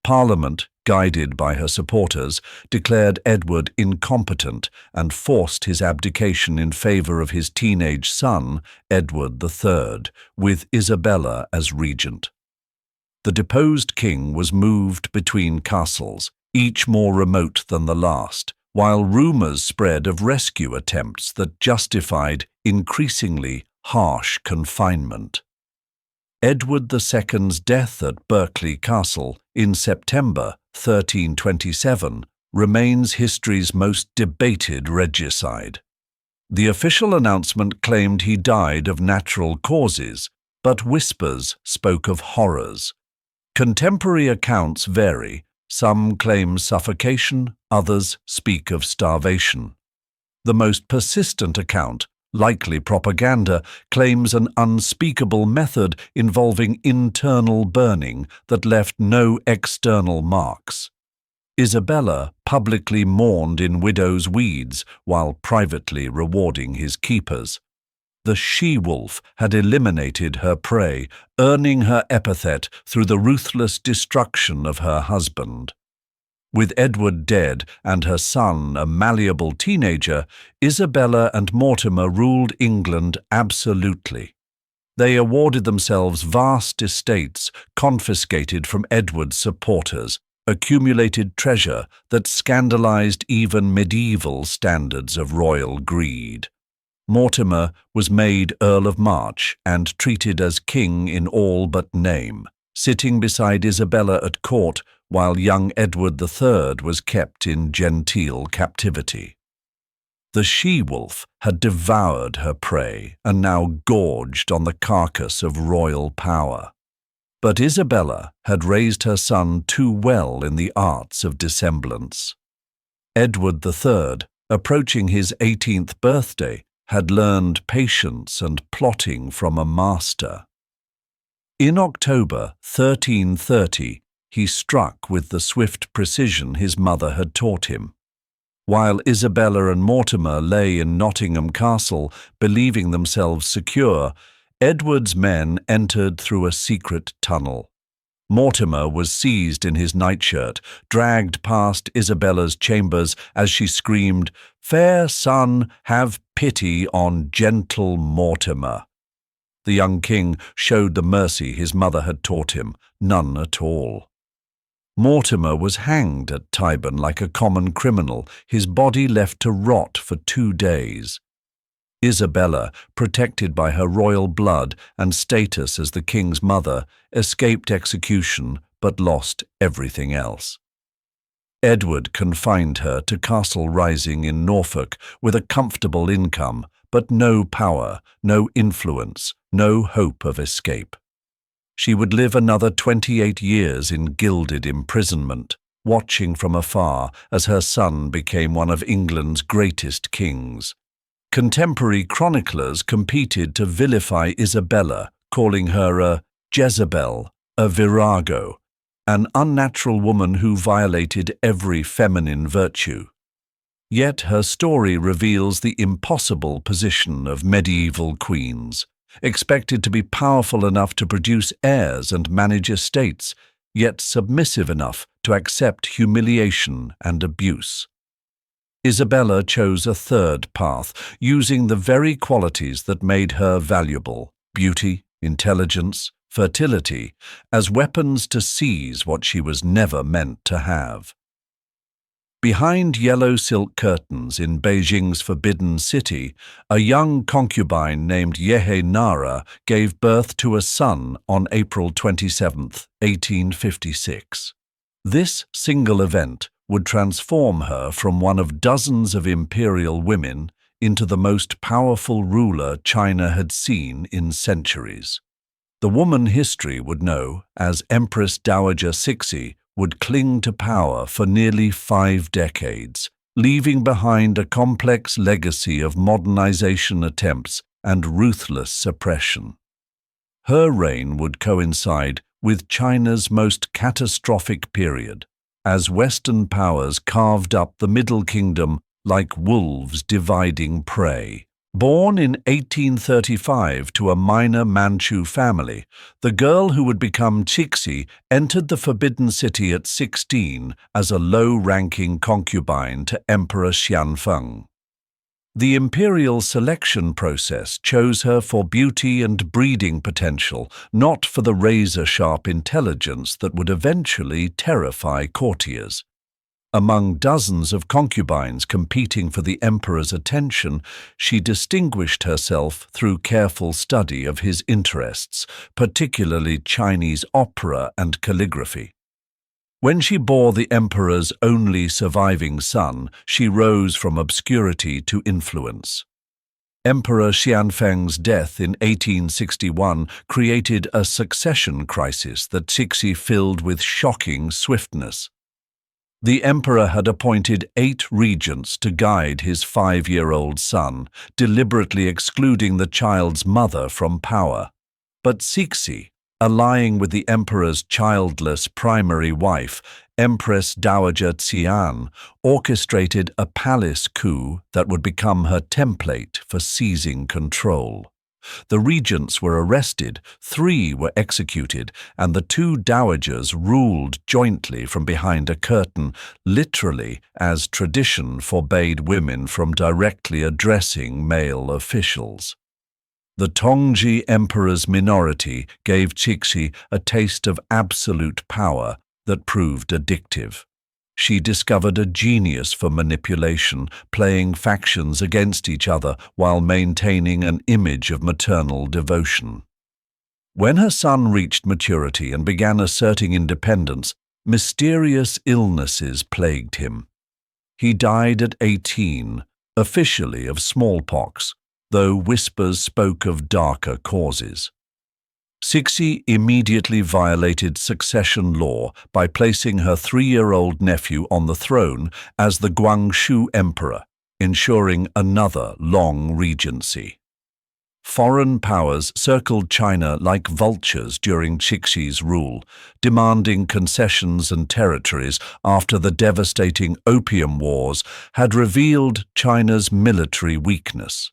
Parliament, guided by her supporters, declared Edward incompetent and forced his abdication in favour of his teenage son, Edward III, with Isabella as regent. the deposed king was moved between castles, each more remote than the last, while rumors spread of rescue attempts that justified increasingly harsh confinement. Edward II's death at Berkeley Castle in September 1327 remains history's most debated regicide. The official announcement claimed he died of natural causes, but whispers spoke of horrors. Contemporary accounts vary. Some claim suffocation, others speak of starvation. The most persistent account, likely propaganda, claims an unspeakable method involving internal burning that left no external marks. Isabella publicly mourned in widow's weeds while privately rewarding his keepers. The she-wolf had eliminated her prey, earning her epithet through the ruthless destruction of her husband. With Edward dead and her son a malleable teenager, Isabella and Mortimer ruled England absolutely. They awarded themselves vast estates confiscated from Edward's supporters, accumulated treasure that scandalized even medieval standards of royal greed. Mortimer was made Earl of March and treated as king in all but name, sitting beside Isabella at court while young Edward III was kept in genteel captivity. The she-wolf had devoured her prey and now gorged on the carcass of royal power. But Isabella had raised her son too well in the arts of dissemblance. Edward III, approaching his 18th birthday, had learned patience and plotting from a master. In October 1330, he struck with the swift precision his mother had taught him. While Isabella and Mortimer lay in Nottingham Castle, believing themselves secure, Edward's men entered through a secret tunnel. Mortimer was seized in his nightshirt, dragged past Isabella's chambers as she screamed, "Fair son, have pity on gentle Mortimer." The young king showed the mercy his mother had taught him, none at all. Mortimer was hanged at Tyburn like a common criminal, his body left to rot for 2 days. Isabella, protected by her royal blood and status as the king's mother, escaped execution but lost everything else. Edward confined her to Castle Rising in Norfolk with a comfortable income, but no power, no influence, no hope of escape. She would live another 28 years in gilded imprisonment, watching from afar as her son became one of England's greatest kings. Contemporary chroniclers competed to vilify Isabella, calling her a Jezebel, a virago, an unnatural woman who violated every feminine virtue. Yet her story reveals the impossible position of medieval queens, expected to be powerful enough to produce heirs and manage estates, yet submissive enough to accept humiliation and abuse. Isabella chose a third path, using the very qualities that made her valuable, beauty, intelligence, fertility, as weapons to seize what she was never meant to have. Behind yellow silk curtains in Beijing's Forbidden City, a young concubine named Yehe Nara gave birth to a son on April 27, 1856. This single event would transform her from one of dozens of imperial women into the most powerful ruler China had seen in centuries. The woman history would know as Empress Dowager Cixi would cling to power for nearly 5 decades, leaving behind a complex legacy of modernization attempts and ruthless suppression. Her reign would coincide with China's most catastrophic period, as Western powers carved up the Middle Kingdom like wolves dividing prey. Born in 1835 to a minor Manchu family, the girl who would become Cixi entered the Forbidden City at 16 as a low-ranking concubine to Emperor Xianfeng. The imperial selection process chose her for beauty and breeding potential, not for the razor-sharp intelligence that would eventually terrify courtiers. Among dozens of concubines competing for the emperor's attention, she distinguished herself through careful study of his interests, particularly Chinese opera and calligraphy. When she bore the emperor's only surviving son, she rose from obscurity to influence. Emperor Xianfeng's death in 1861 created a succession crisis that Cixi filled with shocking swiftness. The emperor had appointed 8 regents to guide his 5-year-old son, deliberately excluding the child's mother from power. But Cixi, allying with the emperor's childless primary wife, Empress Dowager Zetian, orchestrated a palace coup that would become her template for seizing control. The regents were arrested, 3 were executed, and the 2 dowagers ruled jointly from behind a curtain, literally as tradition forbade women from directly addressing male officials. The Tongji emperor's minority gave Cixi a taste of absolute power that proved addictive. She discovered a genius for manipulation, playing factions against each other while maintaining an image of maternal devotion. When her son reached maturity and began asserting independence, mysterious illnesses plagued him. He died at 18, officially of smallpox, though whispers spoke of darker causes. Cixi immediately violated succession law by placing her 3-year-old nephew on the throne as the Guangxu emperor, ensuring another long regency. Foreign powers circled China like vultures during Cixi's rule, demanding concessions and territories after the devastating Opium Wars had revealed China's military weakness.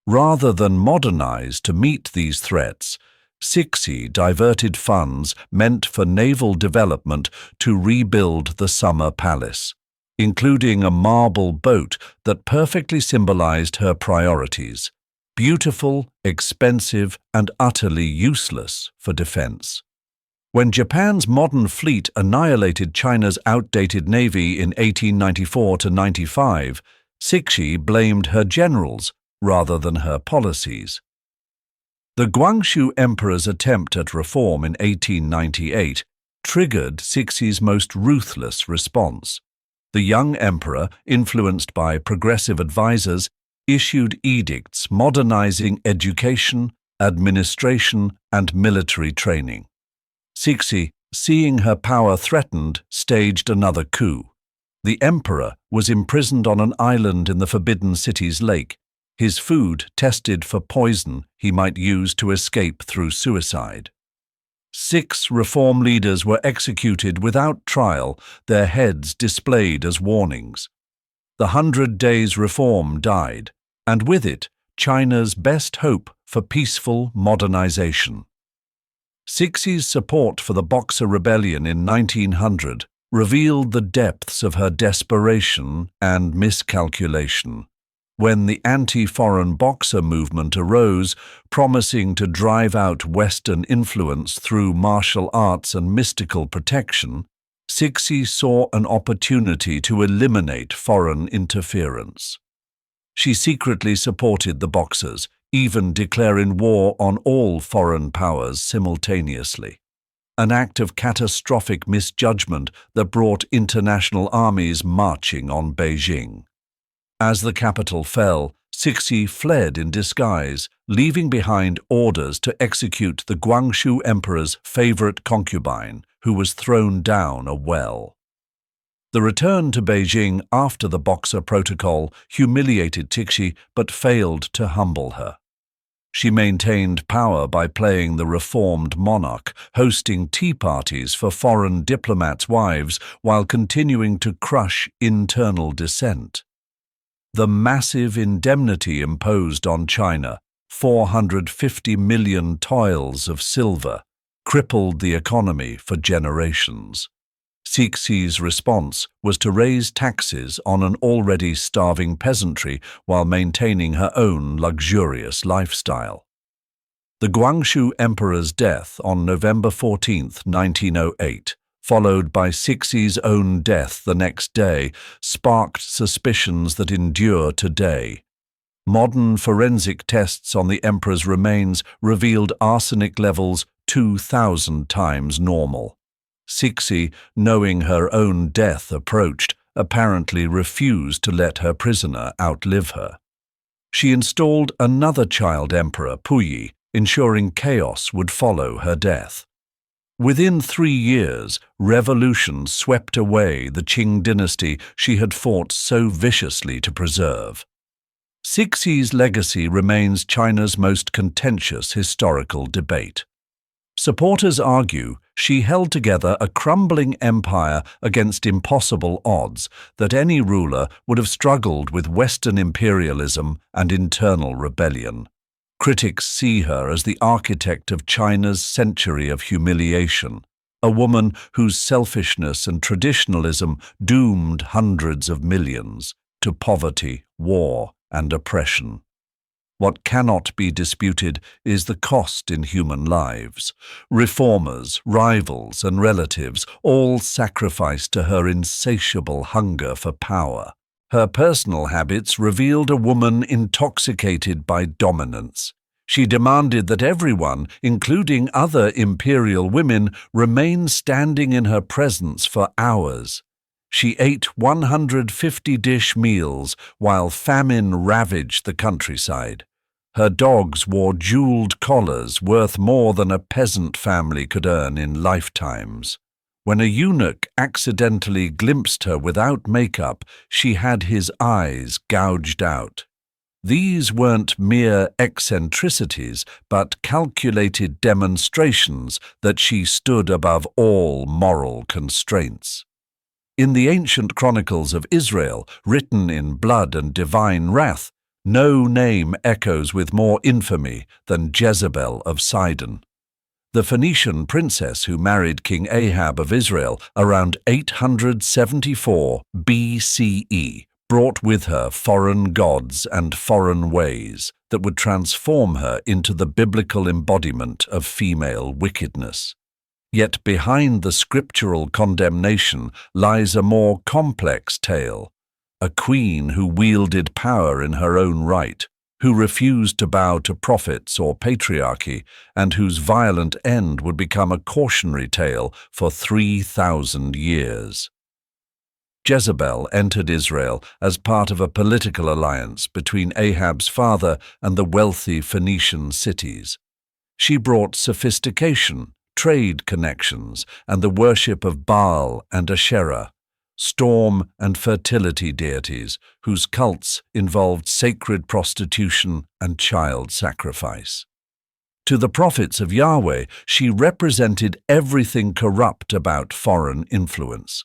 Rather than modernize to meet these threats, Cixi diverted funds meant for naval development to rebuild the summer palace, including a marble boat that perfectly symbolized her priorities: beautiful, expensive, and utterly useless for defense. When Japan's modern fleet annihilated China's outdated navy in 1894–95, Cixi blamed her generals rather than her policies. The Guangxu emperor's attempt at reform in 1898 triggered Cixi's most ruthless response. The young emperor, influenced by progressive advisors, issued edicts modernizing education, administration, and military training. Cixi, seeing her power threatened, staged another coup. The emperor was imprisoned on an island in the Forbidden City's lake, his food tested for poison he might use to escape through suicide. 6 reform leaders were executed without trial, their heads displayed as warnings. The 100 Days' Reform died, and with it, China's best hope for peaceful modernization. Cixi's support for the Boxer Rebellion in 1900 revealed the depths of her desperation and miscalculation. When the anti-foreign Boxer movement arose, promising to drive out Western influence through martial arts and mystical protection, Cixi saw an opportunity to eliminate foreign interference. She secretly supported the Boxers, even declaring war on all foreign powers simultaneously. An act of catastrophic misjudgment that brought international armies marching on Beijing. As the capital fell, Cixi fled in disguise, leaving behind orders to execute the Guangxu emperor's favorite concubine, who was thrown down a well. The return to Beijing after the Boxer Protocol humiliated Cixi but failed to humble her. She maintained power by playing the reformed monarch, hosting tea parties for foreign diplomats' wives while continuing to crush internal dissent. The massive indemnity imposed on China, 450 million taels of silver, crippled the economy for generations. Cixi's response was to raise taxes on an already starving peasantry while maintaining her own luxurious lifestyle. The Guangxu Emperor's death on November 14, 1908, followed by Cixi's own death the next day, sparked suspicions that endure today. Modern forensic tests on the emperor's remains revealed arsenic levels 2,000 times normal. Cixi, knowing her own death approached, apparently refused to let her prisoner outlive her. She installed another child emperor, Puyi, ensuring chaos would follow her death. Within 3 years, revolution swept away the Qing dynasty she had fought so viciously to preserve. Cixi's legacy remains China's most contentious historical debate. Supporters argue she held together a crumbling empire against impossible odds that any ruler would have struggled with Western imperialism and internal rebellion. Critics see her as the architect of China's century of humiliation, a woman whose selfishness and traditionalism doomed hundreds of millions to poverty, war, and oppression. What cannot be disputed is the cost in human lives. Reformers, rivals, and relatives all sacrificed to her insatiable hunger for power. Her personal habits revealed a woman intoxicated by dominance. She demanded that everyone, including other imperial women, remain standing in her presence for hours. She ate 150-dish meals while famine ravaged the countryside. Her dogs wore jeweled collars worth more than a peasant family could earn in lifetimes. When a eunuch accidentally glimpsed her without makeup, she had his eyes gouged out. These weren't mere eccentricities, but calculated demonstrations that she stood above all moral constraints. In the ancient chronicles of Israel, written in blood and divine wrath, no name echoes with more infamy than Jezebel of Sidon. The Phoenician princess who married King Ahab of Israel around 874 BCE brought with her foreign gods and foreign ways that would transform her into the biblical embodiment of female wickedness. Yet behind the scriptural condemnation lies a more complex tale, a queen who wielded power in her own right, who refused to bow to prophets or patriarchy, and whose violent end would become a cautionary tale for 3,000 years. Jezebel entered Israel as part of a political alliance between Ahab's father and the wealthy Phoenician cities. She brought sophistication, trade connections, and the worship of Baal and Asherah, storm and fertility deities whose cults involved sacred prostitution and child sacrifice. To the prophets of Yahweh, she represented everything corrupt about foreign influence.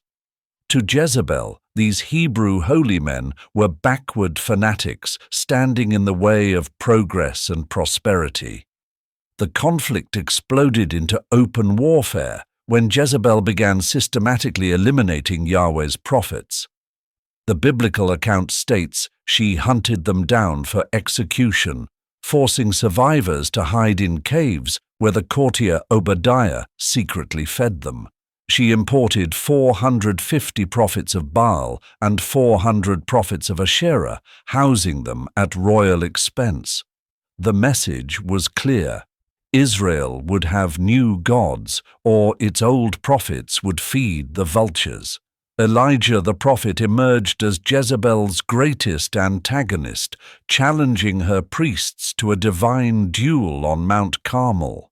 To Jezebel, these Hebrew holy men were backward fanatics standing in the way of progress and prosperity. The conflict exploded into open warfare when Jezebel began systematically eliminating Yahweh's prophets. The biblical account states she hunted them down for execution, forcing survivors to hide in caves where the courtier Obadiah secretly fed them. She imported 450 prophets of Baal and 400 prophets of Asherah, housing them at royal expense. The message was clear. Israel would have new gods, or its old prophets would feed the vultures. Elijah the prophet emerged as Jezebel's greatest antagonist, challenging her priests to a divine duel on Mount Carmel.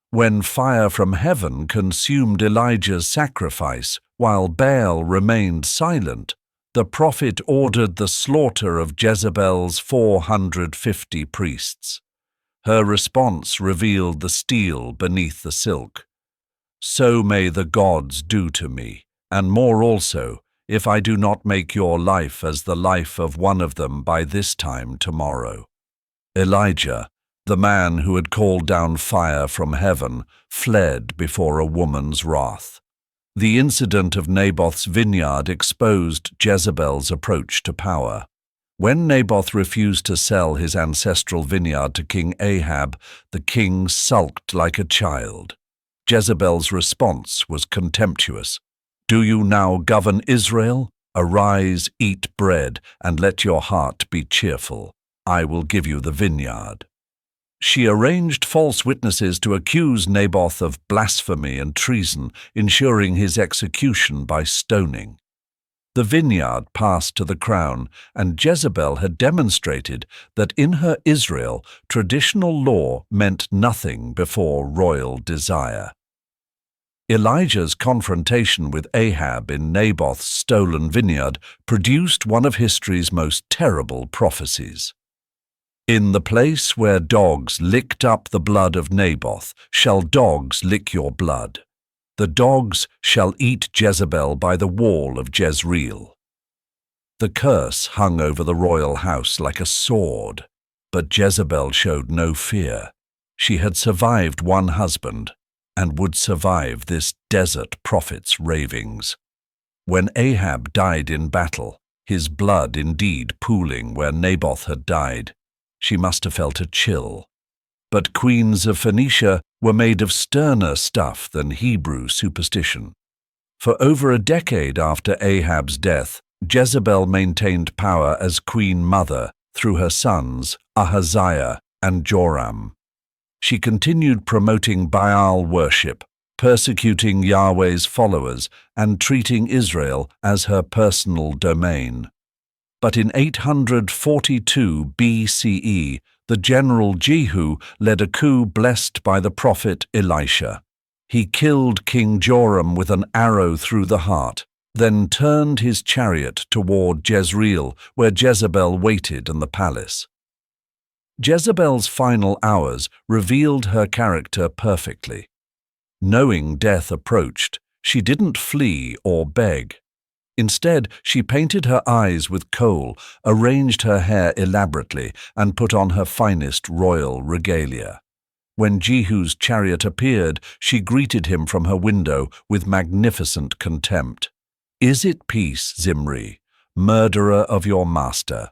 When fire from heaven consumed Elijah's sacrifice, while Baal remained silent, the prophet ordered the slaughter of Jezebel's 450 priests. Her response revealed the steel beneath the silk. So may the gods do to me, and more also, if I do not make your life as the life of one of them by this time tomorrow. Elijah, the man who had called down fire from heaven, fled before a woman's wrath. The incident of Naboth's vineyard exposed Jezebel's approach to power. When Naboth refused to sell his ancestral vineyard to King Ahab, the king sulked like a child. Jezebel's response was contemptuous. "Do you now govern Israel? Arise, eat bread, and let your heart be cheerful. I will give you the vineyard." She arranged false witnesses to accuse Naboth of blasphemy and treason, ensuring his execution by stoning. The vineyard passed to the crown, and Jezebel had demonstrated that in her Israel, traditional law meant nothing before royal desire. Elijah's confrontation with Ahab in Naboth's stolen vineyard produced one of history's most terrible prophecies. "In the place where dogs licked up the blood of Naboth shall dogs lick your blood. The dogs shall eat Jezebel by the wall of Jezreel." The curse hung over the royal house like a sword, but Jezebel showed no fear. She had survived one husband and would survive this desert prophet's ravings. When Ahab died in battle, his blood indeed pooling where Naboth had died, she must have felt a chill. But queens of Phoenicia were made of sterner stuff than Hebrew superstition. For over a decade after Ahab's death, Jezebel maintained power as queen mother through her sons Ahaziah and Joram. She continued promoting Baal worship, persecuting Yahweh's followers, and treating Israel as her personal domain. But in 842 BCE, the general Jehu led a coup blessed by the prophet Elisha. He killed King Joram with an arrow through the heart, then turned his chariot toward Jezreel, where Jezebel waited in the palace. Jezebel's final hours revealed her character perfectly. Knowing death approached, she didn't flee or beg. Instead, she painted her eyes with kohl, arranged her hair elaborately, and put on her finest royal regalia. When Jehu's chariot appeared, she greeted him from her window with magnificent contempt. "Is it peace, Zimri, murderer of your master?"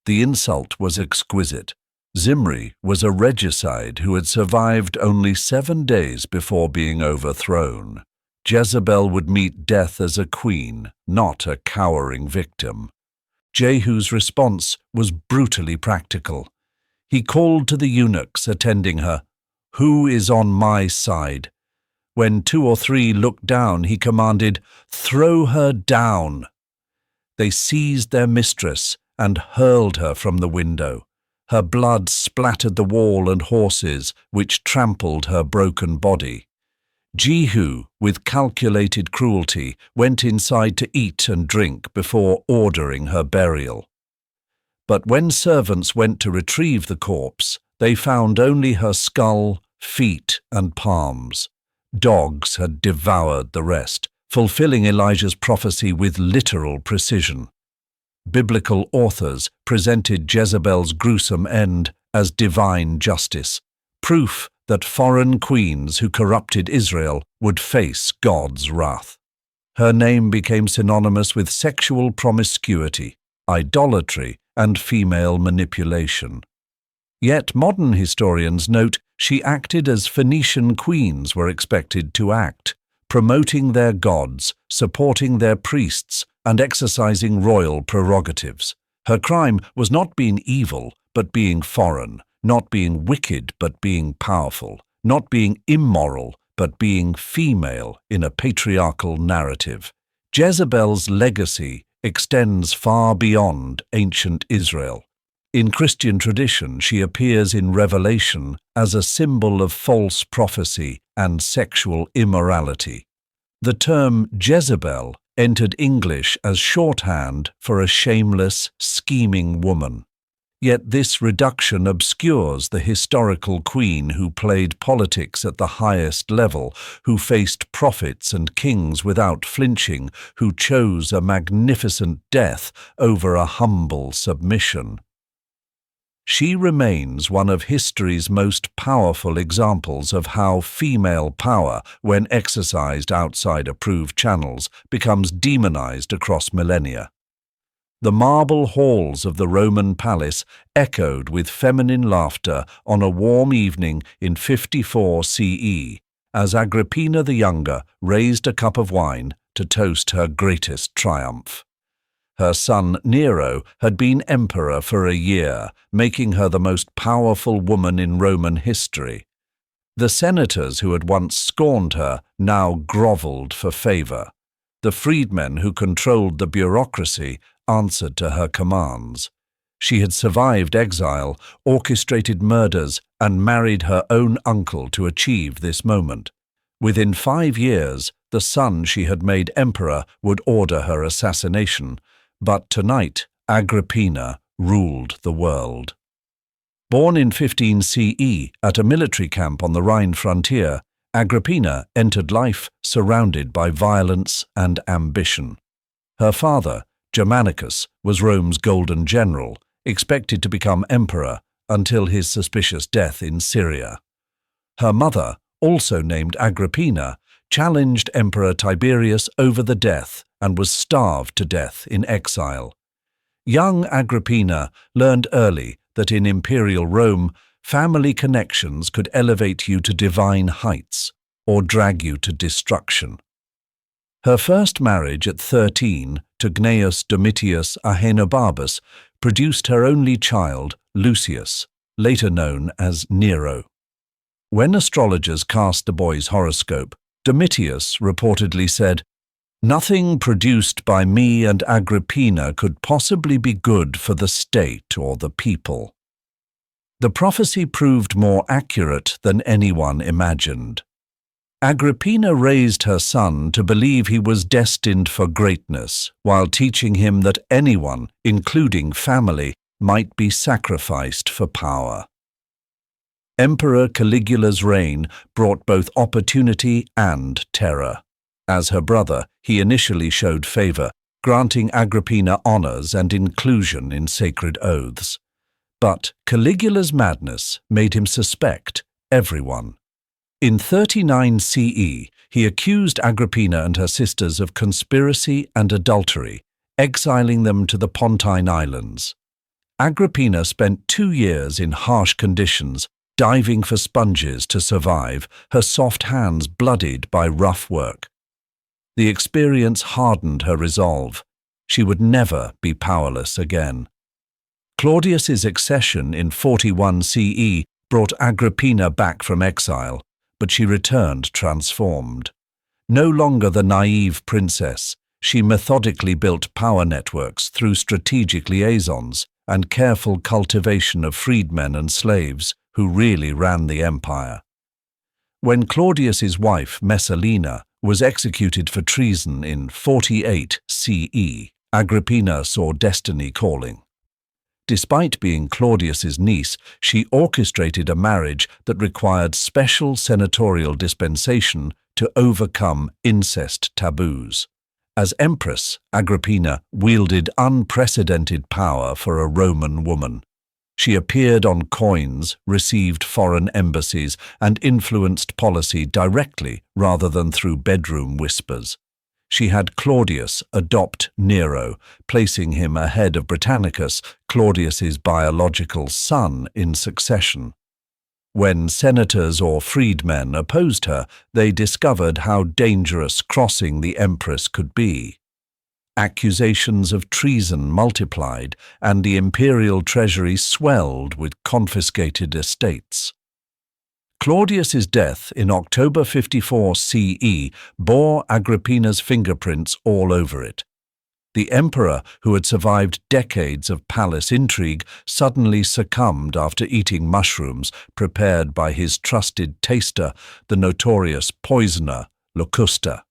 The insult was exquisite. Zimri was a regicide who had survived only 7 days before being overthrown. Jezebel would meet death as a queen, not a cowering victim. Jehu's response was brutally practical. He called to the eunuchs attending her, "Who is on my side?" When 2 or 3 looked down, he commanded, "Throw her down." They seized their mistress and hurled her from the window. Her blood splattered the wall and horses, which trampled her broken body. Jehu, with calculated cruelty, went inside to eat and drink before ordering her burial. But when servants went to retrieve the corpse, they found only her skull, feet, and palms. Dogs had devoured the rest, fulfilling Elijah's prophecy with literal precision. Biblical authors presented Jezebel's gruesome end as divine justice, proof that foreign queens who corrupted Israel would face God's wrath. Her name became synonymous with sexual promiscuity, idolatry, and female manipulation. Yet modern historians note she acted as Phoenician queens were expected to act, promoting their gods, supporting their priests, and exercising royal prerogatives. Her crime was not being evil, but being foreign, not being wicked, but being powerful, not being immoral, but being female in a patriarchal narrative. Jezebel's legacy extends far beyond ancient Israel. In Christian tradition, she appears in Revelation as a symbol of false prophecy and sexual immorality. The term Jezebel entered English as shorthand for a shameless, scheming woman. Yet this reduction obscures the historical queen who played politics at the highest level, who faced prophets and kings without flinching, who chose a magnificent death over a humble submission. She remains one of history's most powerful examples of how female power, when exercised outside approved channels, becomes demonized across millennia. The marble halls of the Roman palace echoed with feminine laughter on a warm evening in 54 CE, as Agrippina the Younger raised a cup of wine to toast her greatest triumph. Her son Nero had been emperor for a year, making her the most powerful woman in Roman history. The senators who had once scorned her now grovelled for favour. The freedmen who controlled the bureaucracy answered to her commands. She had survived exile, orchestrated murders, and married her own uncle to achieve this moment. Within 5 years, the son she had made emperor would order her assassination. But tonight, Agrippina ruled the world. Born in 15 CE at a military camp on the Rhine frontier, Agrippina entered life surrounded by violence and ambition. Her father, Germanicus, was Rome's golden general, expected to become emperor until his suspicious death in Syria. Her mother, also named Agrippina, challenged Emperor Tiberius over the death and was starved to death in exile. Young Agrippina learned early that in imperial Rome, family connections could elevate you to divine heights or drag you to destruction. Her first marriage at 13 to Gnaeus Domitius Ahenobarbus produced her only child, Lucius, later known as Nero. When astrologers cast the boy's horoscope, Domitius reportedly said, "Nothing produced by me and Agrippina could possibly be good for the state or the people." The prophecy proved more accurate than anyone imagined. Agrippina raised her son to believe he was destined for greatness, while teaching him that anyone, including family, might be sacrificed for power. Emperor Caligula's reign brought both opportunity and terror. As her brother, he initially showed favor, granting Agrippina honors and inclusion in sacred oaths. But Caligula's madness made him suspect everyone. In 39 CE, he accused Agrippina and her sisters of conspiracy and adultery, exiling them to the Pontine Islands. Agrippina spent 2 years in harsh conditions, diving for sponges to survive, her soft hands bloodied by rough work. The experience hardened her resolve. She would never be powerless again. Claudius's accession in 41 CE brought Agrippina back from exile, but she returned transformed. No longer the naive princess, she methodically built power networks through strategic liaisons and careful cultivation of freedmen and slaves who really ran the empire. When Claudius's wife, Messalina, was executed for treason in 48 CE, Agrippina saw destiny calling. Despite being Claudius's niece, she orchestrated a marriage that required special senatorial dispensation to overcome incest taboos. As Empress, Agrippina wielded unprecedented power for a Roman woman. She appeared on coins, received foreign embassies, and influenced policy directly rather than through bedroom whispers. She had Claudius adopt Nero, placing him ahead of Britannicus, Claudius's biological son, in succession. When senators or freedmen opposed her, they discovered how dangerous crossing the Empress could be. Accusations of treason multiplied, and the imperial treasury swelled with confiscated estates. Claudius's death in October 54 CE bore Agrippina's fingerprints all over it. The emperor, who had survived decades of palace intrigue, suddenly succumbed after eating mushrooms prepared by his trusted taster, the notorious poisoner Locusta.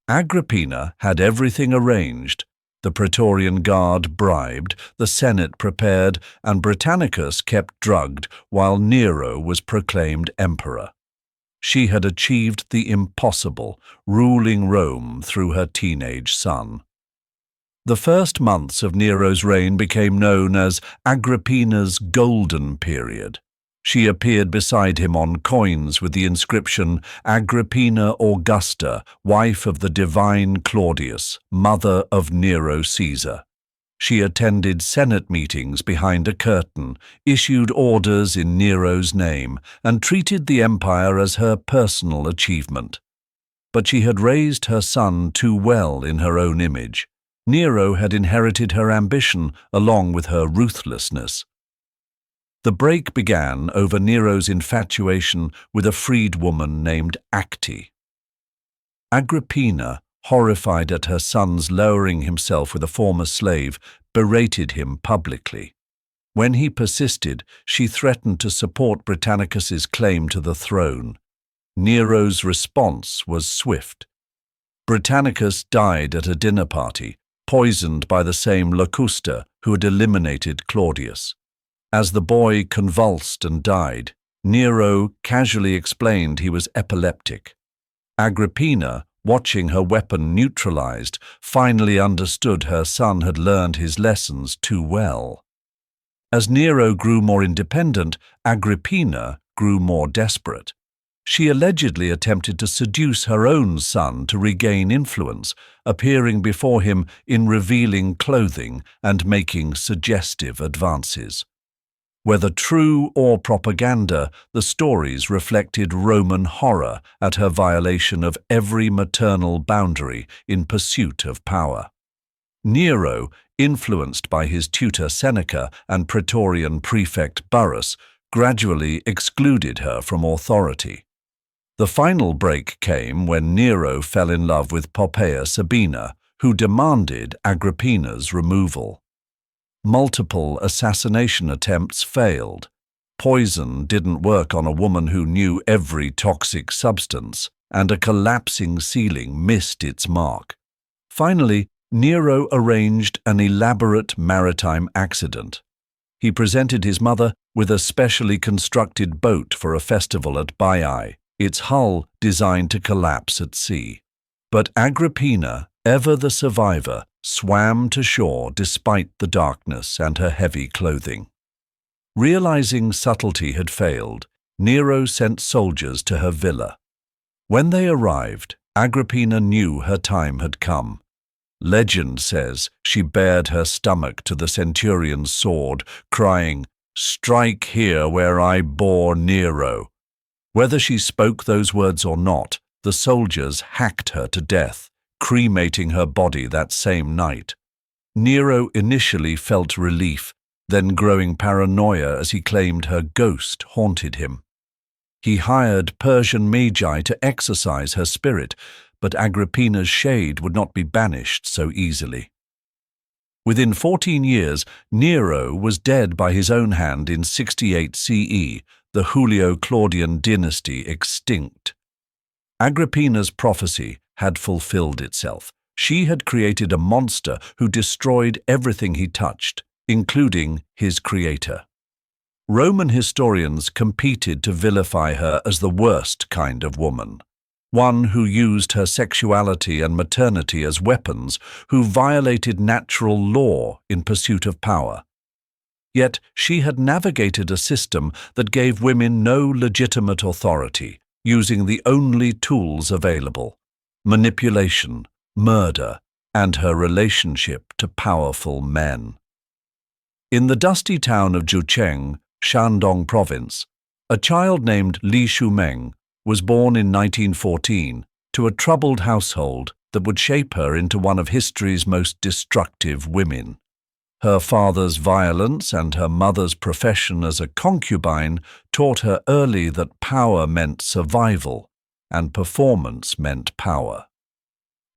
Agrippina had everything arranged. The Praetorian Guard bribed, the Senate prepared, and Britannicus kept drugged while Nero was proclaimed emperor. She had achieved the impossible, ruling Rome through her teenage son. The first months of Nero's reign became known as Agrippina's Golden Period. She appeared beside him on coins with the inscription Agrippina Augusta, wife of the divine Claudius, mother of Nero Caesar. She attended Senate meetings behind a curtain, issued orders in Nero's name, and treated the empire as her personal achievement. But she had raised her son too well in her own image. Nero had inherited her ambition along with her ruthlessness. The break began over Nero's infatuation with a freedwoman named Acte. Agrippina, horrified at her son's lowering himself with a former slave, berated him publicly. When he persisted, she threatened to support Britannicus's claim to the throne. Nero's response was swift. Britannicus died at a dinner party, poisoned by the same Locusta who had eliminated Claudius. As the boy convulsed and died, Nero casually explained he was epileptic. Agrippina, watching her weapon neutralized, finally understood her son had learned his lessons too well. As Nero grew more independent, Agrippina grew more desperate. She allegedly attempted to seduce her own son to regain influence, appearing before him in revealing clothing and making suggestive advances. Whether true or propaganda, the stories reflected Roman horror at her violation of every maternal boundary in pursuit of power. Nero, influenced by his tutor Seneca and Praetorian prefect Burrus, gradually excluded her from authority. The final break came when Nero fell in love with Poppaea Sabina, who demanded Agrippina's removal. Multiple assassination attempts failed. Poison didn't work on a woman who knew every toxic substance, and a collapsing ceiling missed its mark. Finally, Nero arranged an elaborate maritime accident. He presented his mother with a specially constructed boat for a festival at Baiae, its hull designed to collapse at sea. But Agrippina, ever the survivor, swam to shore despite the darkness and her heavy clothing. Realizing subtlety had failed, Nero sent soldiers to her villa. When they arrived, Agrippina knew her time had come. Legend says she bared her stomach to the centurion's sword, crying, "Strike here where I bore Nero." Whether she spoke those words or not, the soldiers hacked her to death, cremating her body that same night. Nero initially felt relief, then growing paranoia as he claimed her ghost haunted him. He hired Persian magi to exorcise her spirit, but Agrippina's shade would not be banished so easily. Within 14 years, Nero was dead by his own hand in 68 CE, the Julio-Claudian dynasty extinct. Agrippina's prophecy had fulfilled itself. She had created a monster who destroyed everything he touched, including his creator. Roman historians competed to vilify her as the worst kind of woman, one who used her sexuality and maternity as weapons, who violated natural law in pursuit of power. Yet she had navigated a system that gave women no legitimate authority, using the only tools available: manipulation, murder, and her relationship to powerful men. In the dusty town of Jiang Qing, Shandong province, a child named Li Shumeng was born in 1914 to a troubled household that would shape her into one of history's most destructive women. Her father's violence and her mother's profession as a concubine taught her early that power meant survival and performance meant power.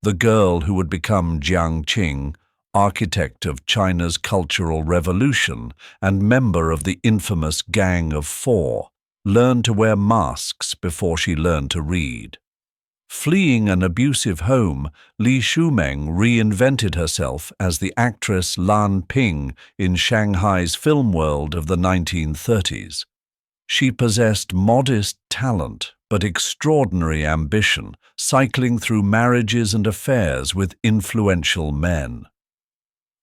The girl who would become Jiang Qing, architect of China's Cultural Revolution and member of the infamous Gang of Four, learned to wear masks before she learned to read. Fleeing an abusive home, Li Shumeng reinvented herself as the actress Lan Ping in Shanghai's film world of the 1930s. She possessed modest talent but extraordinary ambition, cycling through marriages and affairs with influential men.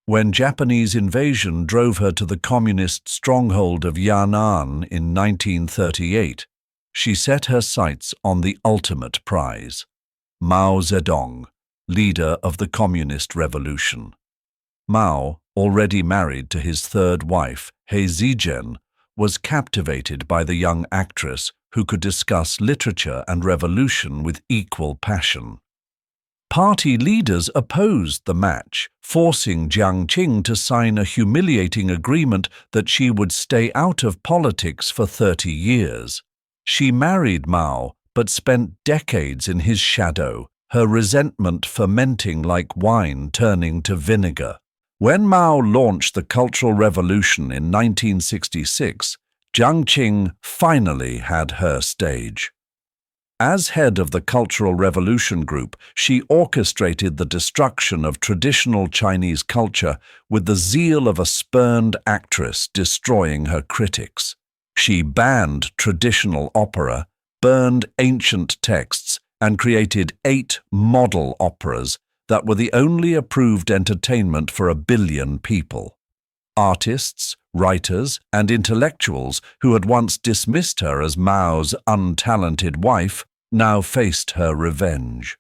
When Japanese invasion drove her to the communist stronghold of Yan'an in 1938, she set her sights on the ultimate prize: Mao Zedong, leader of the Communist Revolution. Mao, already married to his third wife, Zetian, was captivated by the young actress who could discuss literature and revolution with equal passion. Party leaders opposed the match, forcing Jiang Qing to sign a humiliating agreement that she would stay out of politics for 30 years. She married Mao, but spent decades in his shadow, her resentment fermenting like wine turning to vinegar. When Mao launched the Cultural Revolution in 1966, Jiang Qing finally had her stage. As head of the Cultural Revolution Group, she orchestrated the destruction of traditional Chinese culture with the zeal of a spurned actress destroying her critics. She banned traditional opera, burned ancient texts, and created 8 model operas that were the only approved entertainment for 1 billion people. Artists, writers, and intellectuals who had once dismissed her as Mao's untalented wife now faced her revenge.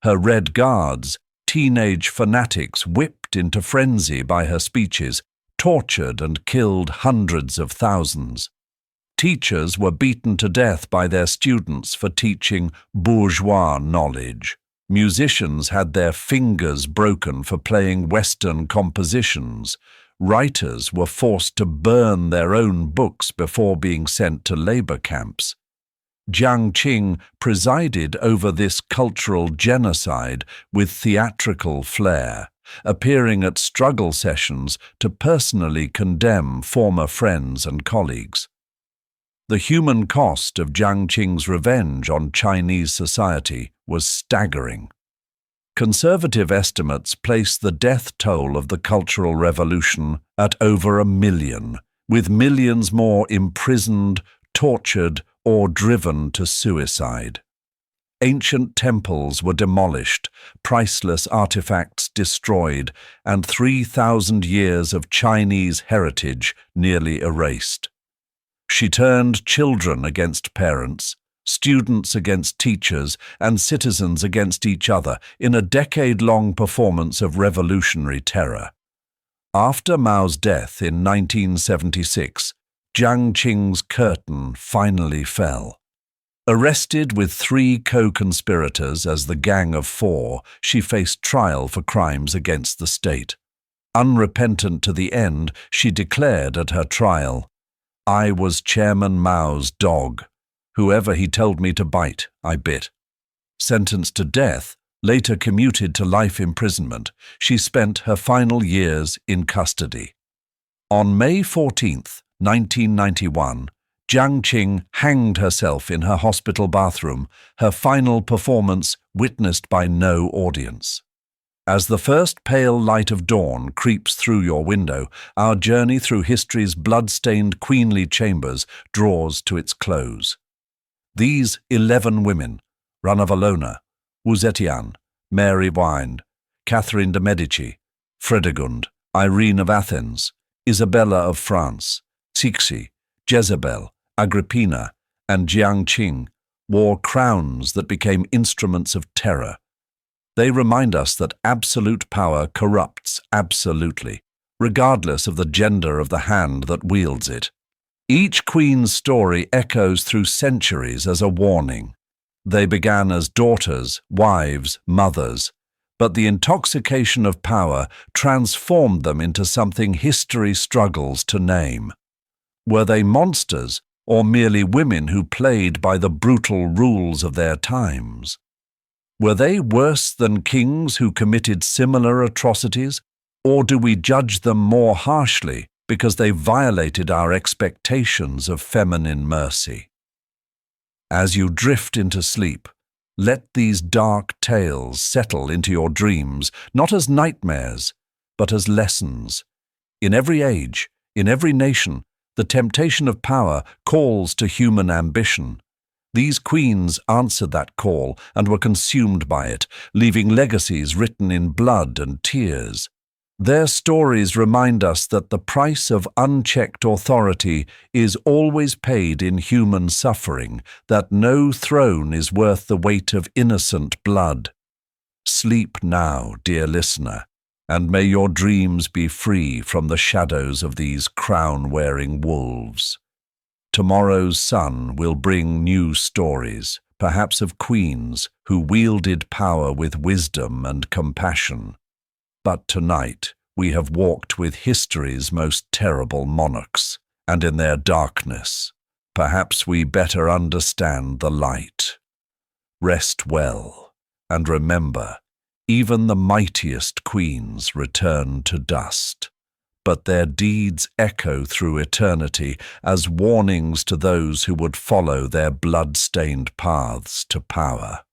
Her Red Guards, teenage fanatics whipped into frenzy by her speeches, tortured and killed hundreds of thousands. Teachers were beaten to death by their students for teaching bourgeois knowledge. Musicians had their fingers broken for playing Western compositions. Writers were forced to burn their own books before being sent to labor camps. Jiang Qing presided over this cultural genocide with theatrical flair, appearing at struggle sessions to personally condemn former friends and colleagues. The human cost of Jiang Qing's revenge on Chinese society was staggering. Conservative estimates place the death toll of the Cultural Revolution at over 1 million, with millions more imprisoned, tortured, or driven to suicide. Ancient temples were demolished, priceless artifacts destroyed, and 3,000 years of Chinese heritage nearly erased. She turned children against parents, students against teachers, and citizens against each other in a decade-long performance of revolutionary terror. After Mao's death in 1976, Jiang Qing's curtain finally fell. Arrested with 3 co-conspirators as the Gang of 4, she faced trial for crimes against the state. Unrepentant to the end, she declared at her trial, "I was Chairman Mao's dog. Whoever he told me to bite, I bit." Sentenced to death, later commuted to life imprisonment, she spent her final years in custody. On May 14, 1991, Jiang Qing hanged herself in her hospital bathroom, her final performance witnessed by no audience. As the first pale light of dawn creeps through your window, our journey through history's blood-stained queenly chambers draws to its close. These 11 women, Ranavalona, Zetian, Mary Wind, Catherine de' Medici, Fredegund, Irene of Athens, Isabella of France, Cixi, Jezebel, Agrippina, and Jiang Qing, wore crowns that became instruments of terror. They remind us that absolute power corrupts absolutely, regardless of the gender of the hand that wields it. Each queen's story echoes through centuries as a warning. They began as daughters, wives, mothers, but the intoxication of power transformed them into something history struggles to name. Were they monsters, or merely women who played by the brutal rules of their times? Were they worse than kings who committed similar atrocities, or do we judge them more harshly because they violated our expectations of feminine mercy? As you drift into sleep, let these dark tales settle into your dreams, not as nightmares, but as lessons. In every age, in every nation, the temptation of power calls to human ambition. These queens answered that call and were consumed by it, leaving legacies written in blood and tears. Their stories remind us that the price of unchecked authority is always paid in human suffering, that no throne is worth the weight of innocent blood. Sleep now, dear listener, and may your dreams be free from the shadows of these crown-wearing wolves. Tomorrow's sun will bring new stories, perhaps of queens who wielded power with wisdom and compassion. But tonight we have walked with history's most terrible monarchs, and in their darkness, perhaps we better understand the light. Rest well, and remember, even the mightiest queens return to dust, but their deeds echo through eternity as warnings to those who would follow their blood-stained paths to power.